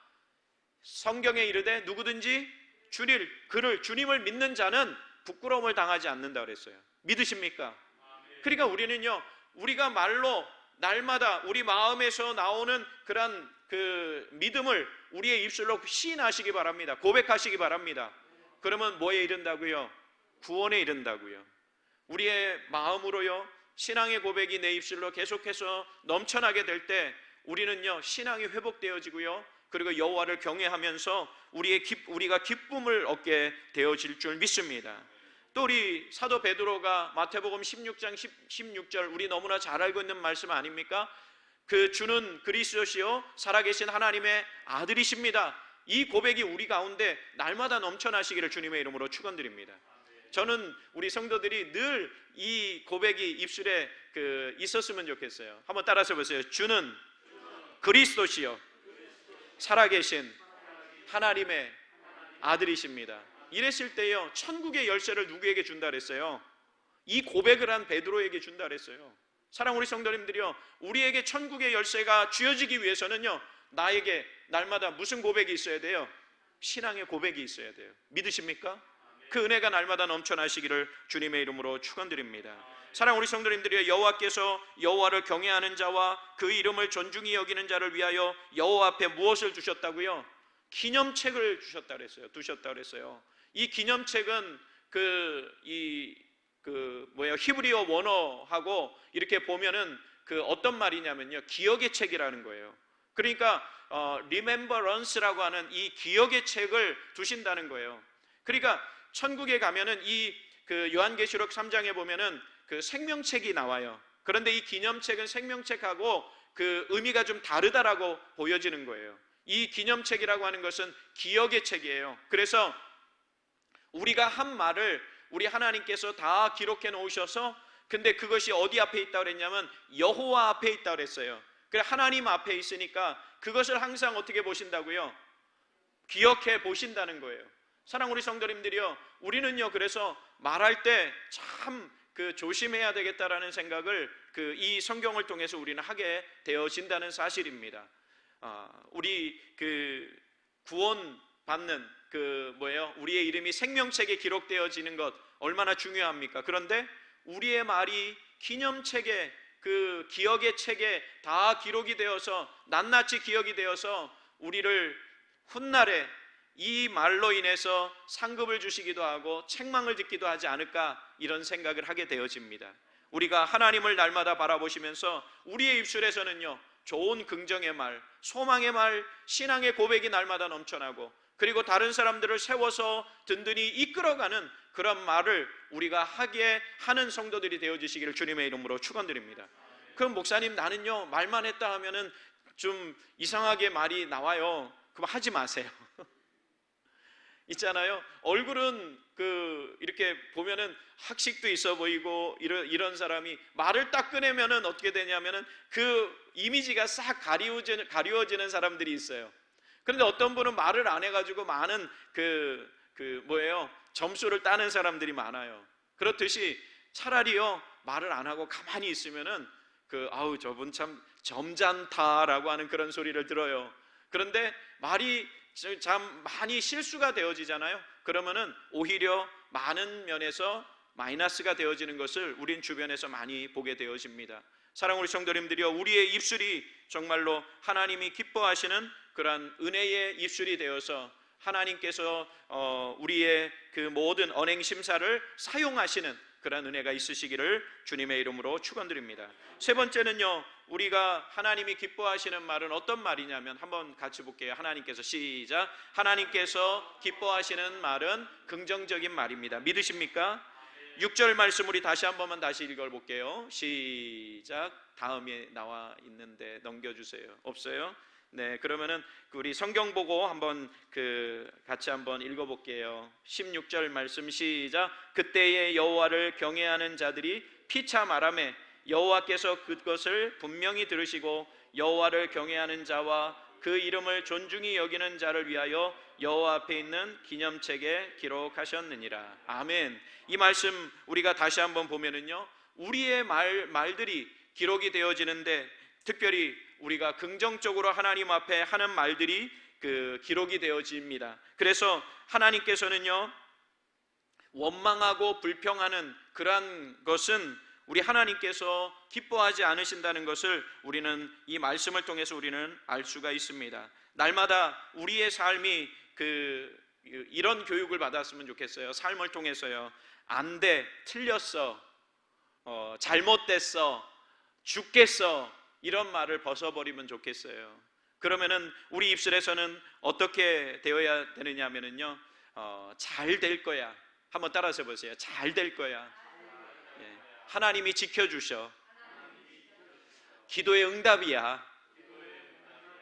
성경에 이르되 누구든지 주님을 믿는 자는 부끄러움을 당하지 않는다 그랬어요. 믿으십니까? 그러니까 우리는요, 우리가 말로 날마다 우리 마음에서 나오는 그런 그 믿음을 우리의 입술로 시인하시기 바랍니다. 고백하시기 바랍니다. 그러면 뭐에 이른다고요? 구원에 이른다고요. 우리의 마음으로요, 신앙의 고백이 내 입술로 계속해서 넘쳐나게 될 때 우리는요, 신앙이 회복되어지고요, 그리고 여호와를 경외하면서 우리가 기쁨을 얻게 되어질 줄 믿습니다. 또 우리 사도 베드로가 마태복음 16장 16절 우리 너무나 잘 알고 있는 말씀 아닙니까? 그 주는 그리스도시요 살아계신 하나님의 아들이십니다. 이 고백이 우리 가운데 날마다 넘쳐나시기를 주님의 이름으로 축원드립니다. 저는 우리 성도들이 늘 이 고백이 입술에 있었으면 좋겠어요. 한번 따라서 보세요. 주는 그리스도시요 살아계신 하나님의 아들이십니다. 이랬을 때요, 천국의 열쇠를 누구에게 준다 그랬어요? 이 고백을 한 베드로에게 준다 그랬어요. 사랑 우리 성도님들이요, 우리에게 천국의 열쇠가 쥐어지기 위해서는요, 나에게 날마다 무슨 고백이 있어야 돼요? 신앙의 고백이 있어야 돼요. 믿으십니까? 그 은혜가 날마다 넘쳐나시기를 주님의 이름으로 축원드립니다. 사랑 우리 성도님들이요, 여호와께서 여호와를 경외하는 자와 그 이름을 존중히 여기는 자를 위하여 여호와 앞에 무엇을 주셨다고요? 기념책을 두셨다 그랬어요. 이 기념책은 히브리어 원어하고 이렇게 보면은 어떤 말이냐면요, 기억의 책이라는 거예요. 그러니까 remembrance라고 하는 이 기억의 책을 두신다는 거예요. 그러니까 천국에 가면은 요한계시록 3장에 보면은 생명책이 나와요. 그런데 이 기념책은 생명책하고 의미가 좀 다르다라고 보여지는 거예요. 이 기념책이라고 하는 것은 기억의 책이에요. 그래서 우리가 한 말을 우리 하나님께서 다 기록해 놓으셔서, 근데 그것이 어디 앞에 있다고 그랬냐면 여호와 앞에 있다고 그랬어요. 그래, 하나님 앞에 있으니까 그것을 항상 어떻게 보신다고요? 기억해 보신다는 거예요. 사랑 우리 성도님들이요, 우리는요, 그래서 말할 때 참 조심해야 되겠다라는 생각을 이 성경을 통해서 우리는 하게 되어진다는 사실입니다. 우리 구원 받는 우리의 이름이 생명책에 기록되어지는 것 얼마나 중요합니까? 그런데 우리의 말이 기념책에, 기억의 책에 다 기록이 되어서 낱낱이 기억이 되어서 우리를 훗날에 이 말로 인해서 상급을 주시기도 하고 책망을 듣기도 하지 않을까, 이런 생각을 하게 되어집니다. 우리가 하나님을 날마다 바라보시면서 우리의 입술에서는요, 좋은 긍정의 말, 소망의 말, 신앙의 고백이 날마다 넘쳐나고, 그리고 다른 사람들을 세워서 든든히 이끌어가는 그런 말을 우리가 하게 하는 성도들이 되어주시기를 주님의 이름으로 축원드립니다. 그럼 목사님, 나는요 말만 했다 하면은 좀 이상하게 말이 나와요. 그럼 하지 마세요. 있잖아요, 얼굴은 이렇게 보면은 학식도 있어 보이고 이런 사람이 말을 딱 꺼내면은 어떻게 되냐면은 이미지가 싹 가리워지는 사람들이 있어요. 그런데 어떤 분은 말을 안 해가지고 많은 점수를 따는 사람들이 많아요. 그렇듯이 차라리요, 말을 안 하고 가만히 있으면은 아우, 저분 참 점잖다라고 하는 그런 소리를 들어요. 그런데 말이 참 많이 실수가 되어지잖아요. 그러면은 오히려 많은 면에서 마이너스가 되어지는 것을 우린 주변에서 많이 보게 되어집니다. 사랑 우리 성도님들이여, 우리의 입술이 정말로 하나님이 기뻐하시는 그러한 은혜의 입술이 되어서 하나님께서 우리의 모든 언행 심사를 사용하시는 그런 은혜가 있으시기를 주님의 이름으로 축원드립니다. 세 번째는요, 우리가 하나님이 기뻐하시는 말은 어떤 말이냐면, 한번 같이 볼게요. 하나님께서, 시작. 하나님께서 기뻐하시는 말은 긍정적인 말입니다. 믿으십니까? 6절 말씀 우리 다시 한 번만 다시 읽어볼게요. 시작. 다음에 나와 있는데 넘겨주세요. 없어요? 네, 그러면은 우리 성경 보고 한번 같이 한번 읽어볼게요. 16절 말씀 시작. 그때에 여호와를 경외하는 자들이 피차 말하매 여호와께서 그것을 분명히 들으시고 여호와를 경외하는 자와 그 이름을 존중히 여기는 자를 위하여 여호와 앞에 있는 기념책에 기록하셨느니라. 아멘. 이 말씀 우리가 다시 한번 보면은요, 우리의 말들이 기록이 되어지는데, 특별히 우리가 긍정적으로 하나님 앞에 하는 말들이 그 기록이 되어집니다. 그래서 하나님께서는요, 원망하고 불평하는 그러한 것은 우리 하나님께서 기뻐하지 않으신다는 것을 우리는 이 말씀을 통해서 우리는 알 수가 있습니다. 날마다 우리의 삶이 이런 교육을 받았으면 좋겠어요. 삶을 통해서요, 안 돼, 틀렸어, 잘못됐어, 죽겠어, 이런 말을 벗어버리면 좋겠어요. 그러면은 우리 입술에서는 어떻게 되어야 되느냐 하면은요, 잘 될 거야. 한번 따라서 보세요. 잘 될 거야. 예. 하나님이 지켜주셔. 기도의 응답이야.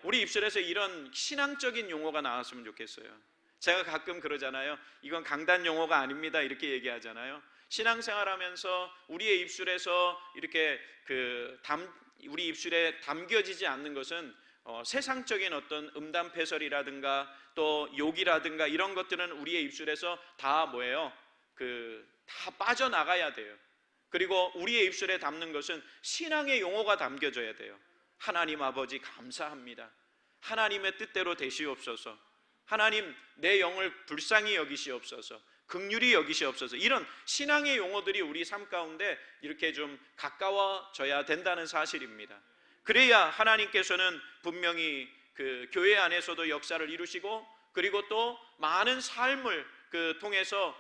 우리 입술에서 이런 신앙적인 용어가 나왔으면 좋겠어요. 제가 가끔 그러잖아요. 이건 강단 용어가 아닙니다, 이렇게 얘기하잖아요. 신앙생활하면서 우리의 입술에서 이렇게 우리 입술에 담겨지지 않는 것은 세상적인 어떤 음담패설이라든가 또 욕이라든가 이런 것들은 우리의 입술에서 다 뭐예요? 다 빠져나가야 돼요. 그리고 우리의 입술에 담는 것은 신앙의 용어가 담겨져야 돼요. 하나님 아버지 감사합니다. 하나님의 뜻대로 되시옵소서. 하나님 내 영을 불쌍히 여기시옵소서. 긍휼히 여기시옵소서. 이런 신앙의 용어들이 우리 삶 가운데 이렇게 좀 가까워져야 된다는 사실입니다. 그래야 하나님께서는 분명히 교회 안에서도 역사를 이루시고, 그리고 또 많은 삶을 통해서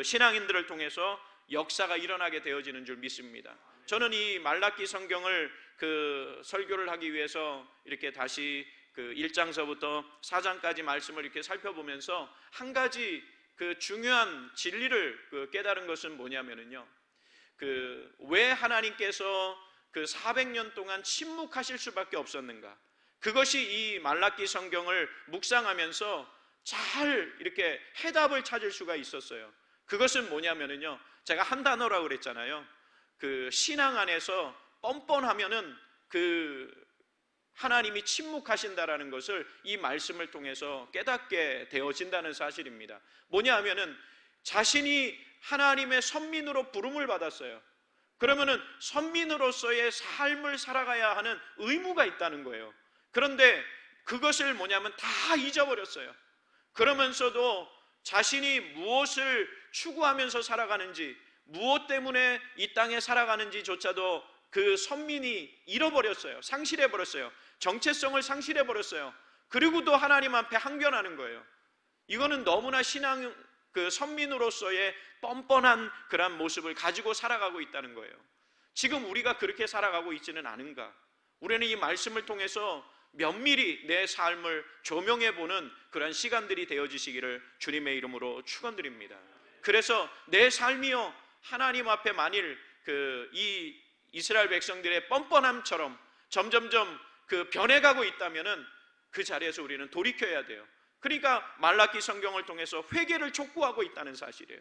신앙인들을 통해서 역사가 일어나게 되어지는 줄 믿습니다. 저는 이 말라기 성경을 설교를 하기 위해서 이렇게 다시 1장서부터 4장까지 말씀을 이렇게 살펴보면서 한 가지 중요한 진리를 깨달은 것은 뭐냐면요, 왜 하나님께서 400년 동안 침묵하실 수밖에 없었는가? 그것이 이 말라기 성경을 묵상하면서 잘 이렇게 해답을 찾을 수가 있었어요. 그것은 뭐냐면요, 제가 한 단어라고 그랬잖아요. 신앙 안에서 뻔뻔하면은 하나님이 침묵하신다라는 것을 이 말씀을 통해서 깨닫게 되어진다는 사실입니다. 뭐냐 하면은 자신이 하나님의 선민으로 부름을 받았어요. 그러면은 선민으로서의 삶을 살아가야 하는 의무가 있다는 거예요. 그런데 그것을 뭐냐면 다 잊어버렸어요. 그러면서도 자신이 무엇을 추구하면서 살아가는지, 무엇 때문에 이 땅에 살아가는지조차도 선민이 잃어버렸어요. 상실해버렸어요. 정체성을 상실해버렸어요. 그리고도 하나님 앞에 항변하는 거예요. 이거는 너무나 신앙 선민으로서의 뻔뻔한 그런 모습을 가지고 살아가고 있다는 거예요. 지금 우리가 그렇게 살아가고 있지는 않은가? 우리는 이 말씀을 통해서 면밀히 내 삶을 조명해보는 그런 시간들이 되어지시기를 주님의 이름으로 축원드립니다. 그래서 내 삶이요, 하나님 앞에 만일 이 이스라엘 백성들의 뻔뻔함처럼 점점점 변해가고 있다면은 그 자리에서 우리는 돌이켜야 돼요. 그러니까 말라기 성경을 통해서 회개를 촉구하고 있다는 사실이에요.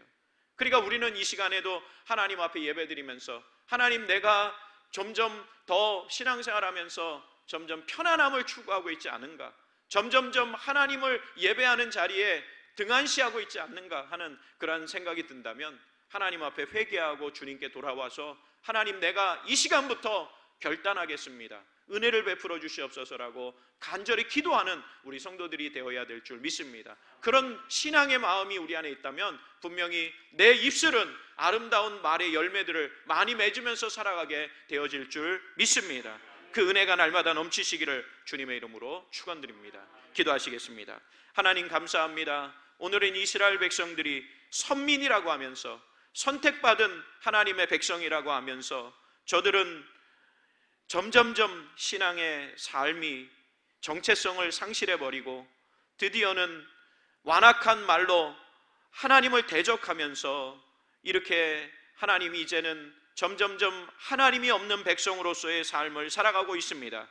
그러니까 우리는 이 시간에도 하나님 앞에 예배드리면서, 하나님, 내가 점점 더 신앙생활하면서 점점 편안함을 추구하고 있지 않은가? 점점점 하나님을 예배하는 자리에 등한시하고 있지 않는가 하는 그런 생각이 든다면 하나님 앞에 회개하고 주님께 돌아와서, 하나님, 내가 이 시간부터 결단하겠습니다. 은혜를 베풀어 주시옵소서라고 간절히 기도하는 우리 성도들이 되어야 될 줄 믿습니다. 그런 신앙의 마음이 우리 안에 있다면 분명히 내 입술은 아름다운 말의 열매들을 많이 맺으면서 살아가게 되어질 줄 믿습니다. 그 은혜가 날마다 넘치시기를 주님의 이름으로 축원드립니다. 기도하시겠습니다. 하나님 감사합니다. 오늘은 이스라엘 백성들이 선민이라고 하면서, 선택받은 하나님의 백성이라고 하면서 저들은 점점점 신앙의 삶이 정체성을 상실해버리고 드디어는 완악한 말로 하나님을 대적하면서 이렇게 하나님이 이제는 점점점 하나님이 없는 백성으로서의 삶을 살아가고 있습니다.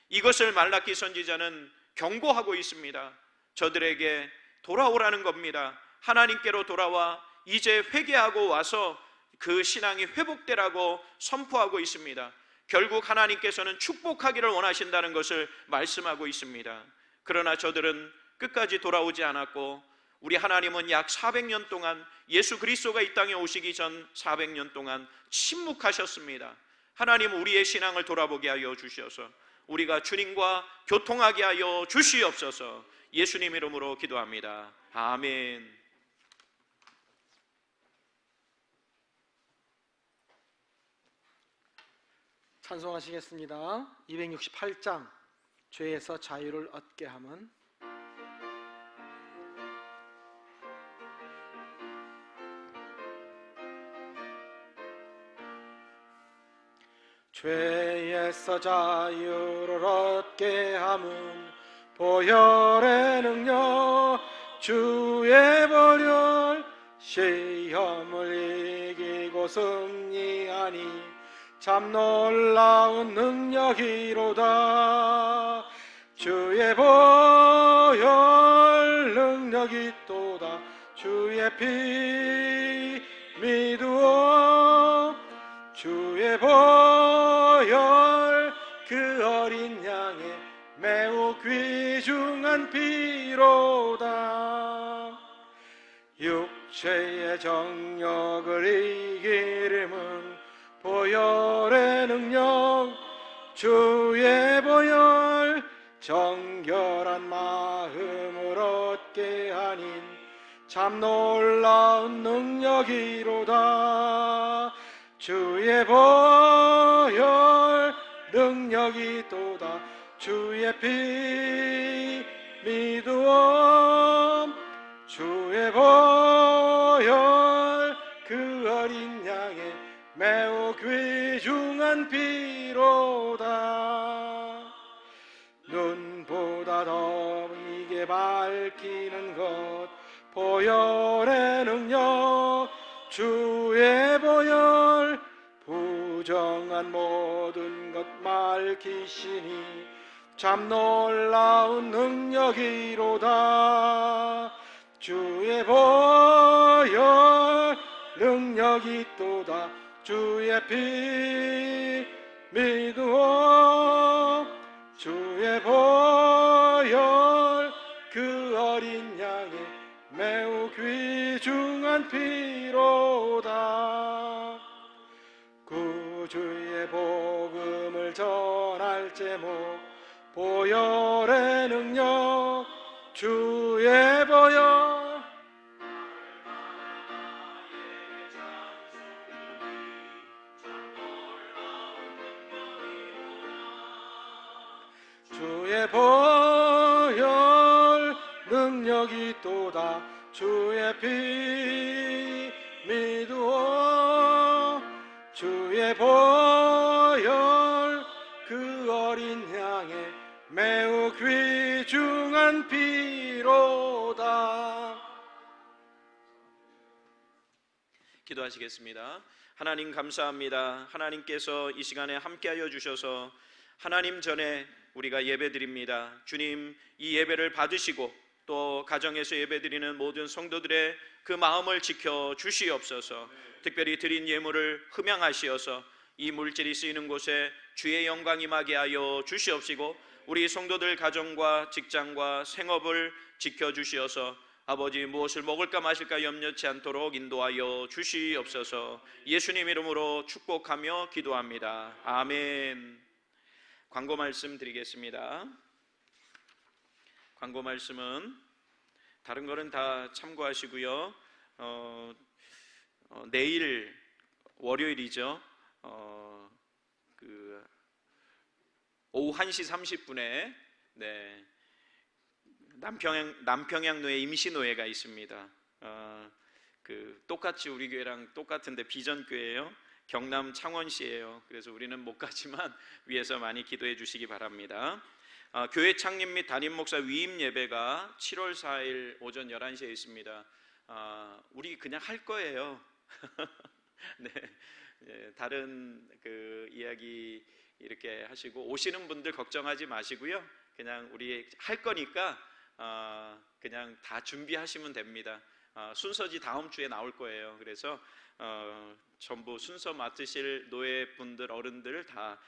이것을 말라기 선지자는 경고하고 있습니다. 저들에게 돌아오라는 겁니다. 하나님께로 돌아와 이제 회개하고 와서 그 신앙이 회복되라고 선포하고 있습니다. 결국 하나님께서는 축복하기를 원하신다는 것을 말씀하고 있습니다. 그러나 저들은 끝까지 돌아오지 않았고, 우리 하나님은 약 400년 동안, 예수 그리스도가 이 땅에 오시기 전 400년 동안 침묵하셨습니다. 하나님, 우리의 신앙을 돌아보게 하여 주시어서 우리가 주님과 교통하게 하여 주시옵소서. 예수님 이름으로 기도합니다. 아멘. 찬송하시겠습니다. 268장 죄에서 자유를 얻게 함은. 죄에서 자유를 얻게 함은 보혈의 능력, 주의 보혈, 시험을 이기고 승리하니 참 놀라운 능력이로다. 주의 보혈 능력이 또다. 주의 피 믿으오. 주의 보혈 그 어린 양의 매우 귀중한 피로다. 육체의 정욕을 이기림은 보혈의 능력, 주의 보혈, 정결한 마음을 얻게 하닌 참 놀라운 능력이로다. 주의 보혈 능력이 또다. 주의 피 믿으오. 주의 보혈 그 어린 양의 매우 귀중한 피로다. 눈보다 더 이게 밝히는 것 보혈의 능력, 주의 보혈 부정한 모든 것 밝히시니 참 놀라운 능력이로다. 주의 보혈 능력이 또다. 주의 피 믿으오. 주의 보혈 그 어린 양의 매우 귀중한 피로다. 구주의 복음을 전할 제목 보혈의 능력, 주의 보혈. 주의 보혈 능력이 또다. 주의 피 믿으오. 주의 보혈 그 어린 양의 매우 귀중한 피로다. 기도하시겠습니다. 하나님 감사합니다. 하나님께서 이 시간에 함께하여 주셔서 하나님 전에 우리가 예배드립니다. 주님, 이 예배를 받으시고 또 가정에서 예배드리는 모든 성도들의 그 마음을 지켜 주시옵소서. 특별히 드린 예물을 흠양하시어서 이 물질이 쓰이는 곳에 주의 영광 임하게 하여 주시옵시고 우리 성도들 가정과 직장과 생업을 지켜 주시어서 아버지 무엇을 먹을까 마실까 염려치 않도록 인도하여 주시옵소서. 예수님 이름으로 축복하며 기도합니다. 아멘. 광고 말씀 드리겠습니다. 광고 말씀은 다른 거는 다 참고하시고요. 내일 월요일이죠. 오후 1시 30분에 남평양로에 임시노예가 있습니다. 똑같이 우리 교회랑 똑같은데 비전교회예요. 경남 창원시예요. 그래서 우리는 못 가지만 위에서 많이 기도해 주시기 바랍니다. 교회 창립 및 담임 목사 위임 예배가 7월 4일 오전 11시에 있습니다. 우리 그냥 할 거예요. 네, 다른 이야기 이렇게 하시고 오시는 분들 걱정하지 마시고요. 그냥 우리 할 거니까 그냥 다 준비하시면 됩니다. 순서지 다음 주에 나올 거예요. 그래서 전부 순서 맡으실 노예분들, 어른들 다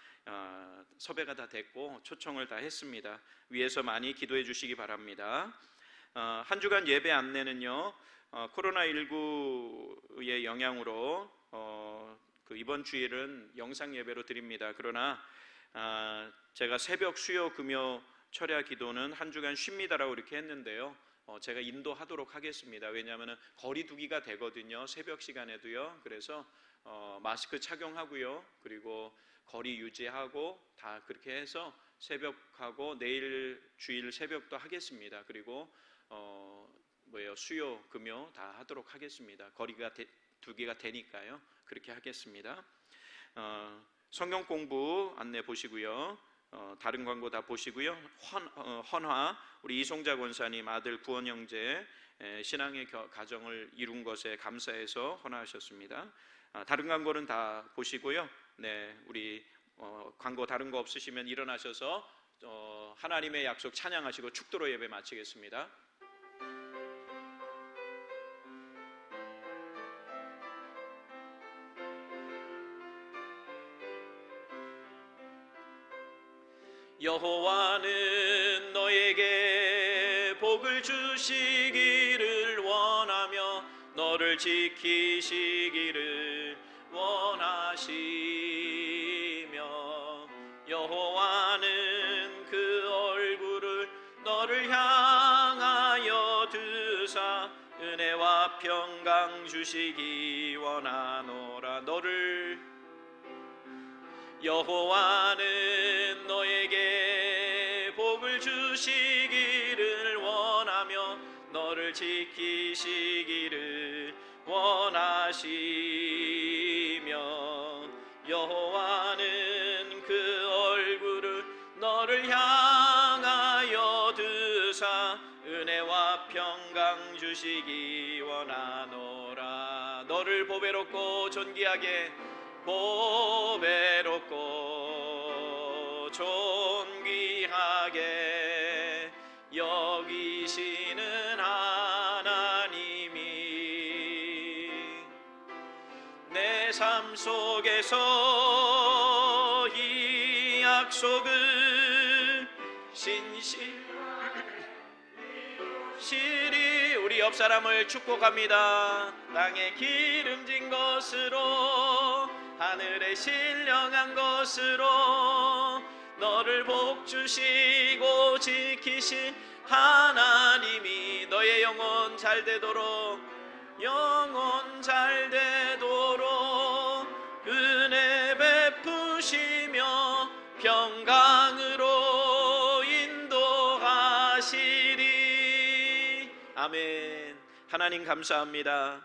섭외가 다 됐고 초청을 다 했습니다. 위에서 많이 기도해 주시기 바랍니다. 한 주간 예배 안내는요, 코로나19의 영향으로 이번 주일은 영상 예배로 드립니다. 그러나 제가 새벽, 수요, 금요 철야 기도는 한 주간 쉽니다라고 이렇게 했는데요. 제가 인도하도록 하겠습니다. 왜냐하면 거리 두기가 되거든요. 새벽 시간에도요. 그래서 마스크 착용하고요. 그리고 거리 유지하고 다 그렇게 해서 새벽하고 내일 주일 새벽도 하겠습니다. 그리고 수요 금요 다 하도록 하겠습니다. 거리가 두기가 되니까요. 그렇게 하겠습니다. 성경 공부 안내 보시고요. 다른 광고 다 보시고요. 헌화 우리 이송자 권사님 아들 구원 형제 신앙의 가정을 이룬 것에 감사해서 헌화하셨습니다. 다른 광고는 다 보시고요. 네, 우리 광고 다른 거 없으시면 일어나셔서 하나님의 약속 찬양하시고 축도로 예배 마치겠습니다. 여호와는 너에게 복을 주시기를 원하며 너를 지키시기를 원하시며 여호와는 그 얼굴을 너를 향하여 드사 은혜와 평강 주시기 원하노라. 여호와는 너에게 복을 주시기를 원하며 너를 지키시기를 원하시며 여호와는 그 얼굴을 너를 향하여 드사 은혜와 평강 주시기 원하노라. 너를 보배롭고 존귀하게 보배롭고 존귀하게 여기시는 하나님이 내 삶 속에서 이 약속을 신실히 우리 옆 사람을 축복합니다. 땅에 기름진 것으로 하늘에 신령한 것으로 너를 복주시고 지키신 하나님이 너의 영혼 잘 되도록 은혜 베푸시며 평강으로 인도하시리. 아멘. 하나님 감사합니다.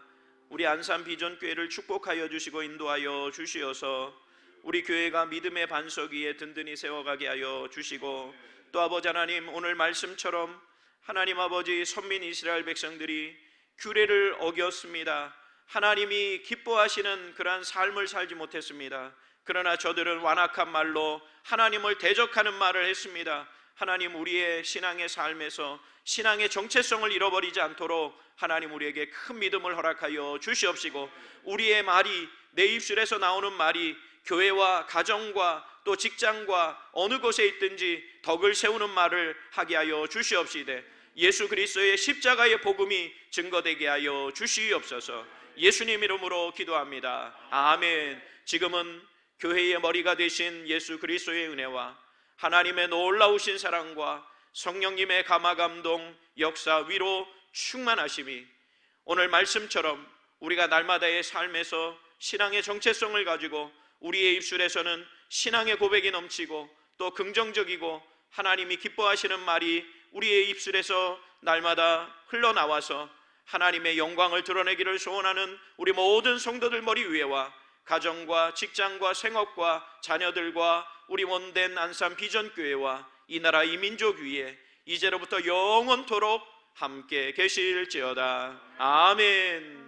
우리 안산 비전교회를 축복하여 주시고 인도하여 주시어서 우리 교회가 믿음의 반석 위에 든든히 세워가게 하여 주시고 또 아버지 하나님 오늘 말씀처럼 하나님 아버지 선민 이스라엘 백성들이 규례를 어겼습니다. 하나님이 기뻐하시는 그러한 삶을 살지 못했습니다. 그러나 저들은 완악한 말로 하나님을 대적하는 말을 했습니다. 하나님 우리의 신앙의 삶에서 신앙의 정체성을 잃어버리지 않도록 하나님 우리에게 큰 믿음을 허락하여 주시옵시고 우리의 말이 내 입술에서 나오는 말이 교회와 가정과 또 직장과 어느 곳에 있든지 덕을 세우는 말을 하게 하여 주시옵시되 예수 그리스도의 십자가의 복음이 증거되게 하여 주시옵소서. 예수님 이름으로 기도합니다. 아멘. 지금은 교회의 머리가 되신 예수 그리스도의 은혜와 하나님의 놀라우신 사랑과 성령님의 감화감동 역사 위로 충만하심이 오늘 말씀처럼 우리가 날마다의 삶에서 신앙의 정체성을 가지고 우리의 입술에서는 신앙의 고백이 넘치고 또 긍정적이고 하나님이 기뻐하시는 말이 우리의 입술에서 날마다 흘러나와서 하나님의 영광을 드러내기를 소원하는 우리 모든 성도들 머리 위에와 가정과 직장과 생업과 자녀들과 우리 원된 안산 비전교회와 이 나라 이 민족 위에 이제로부터 영원토록 함께 계실지어다. 아멘.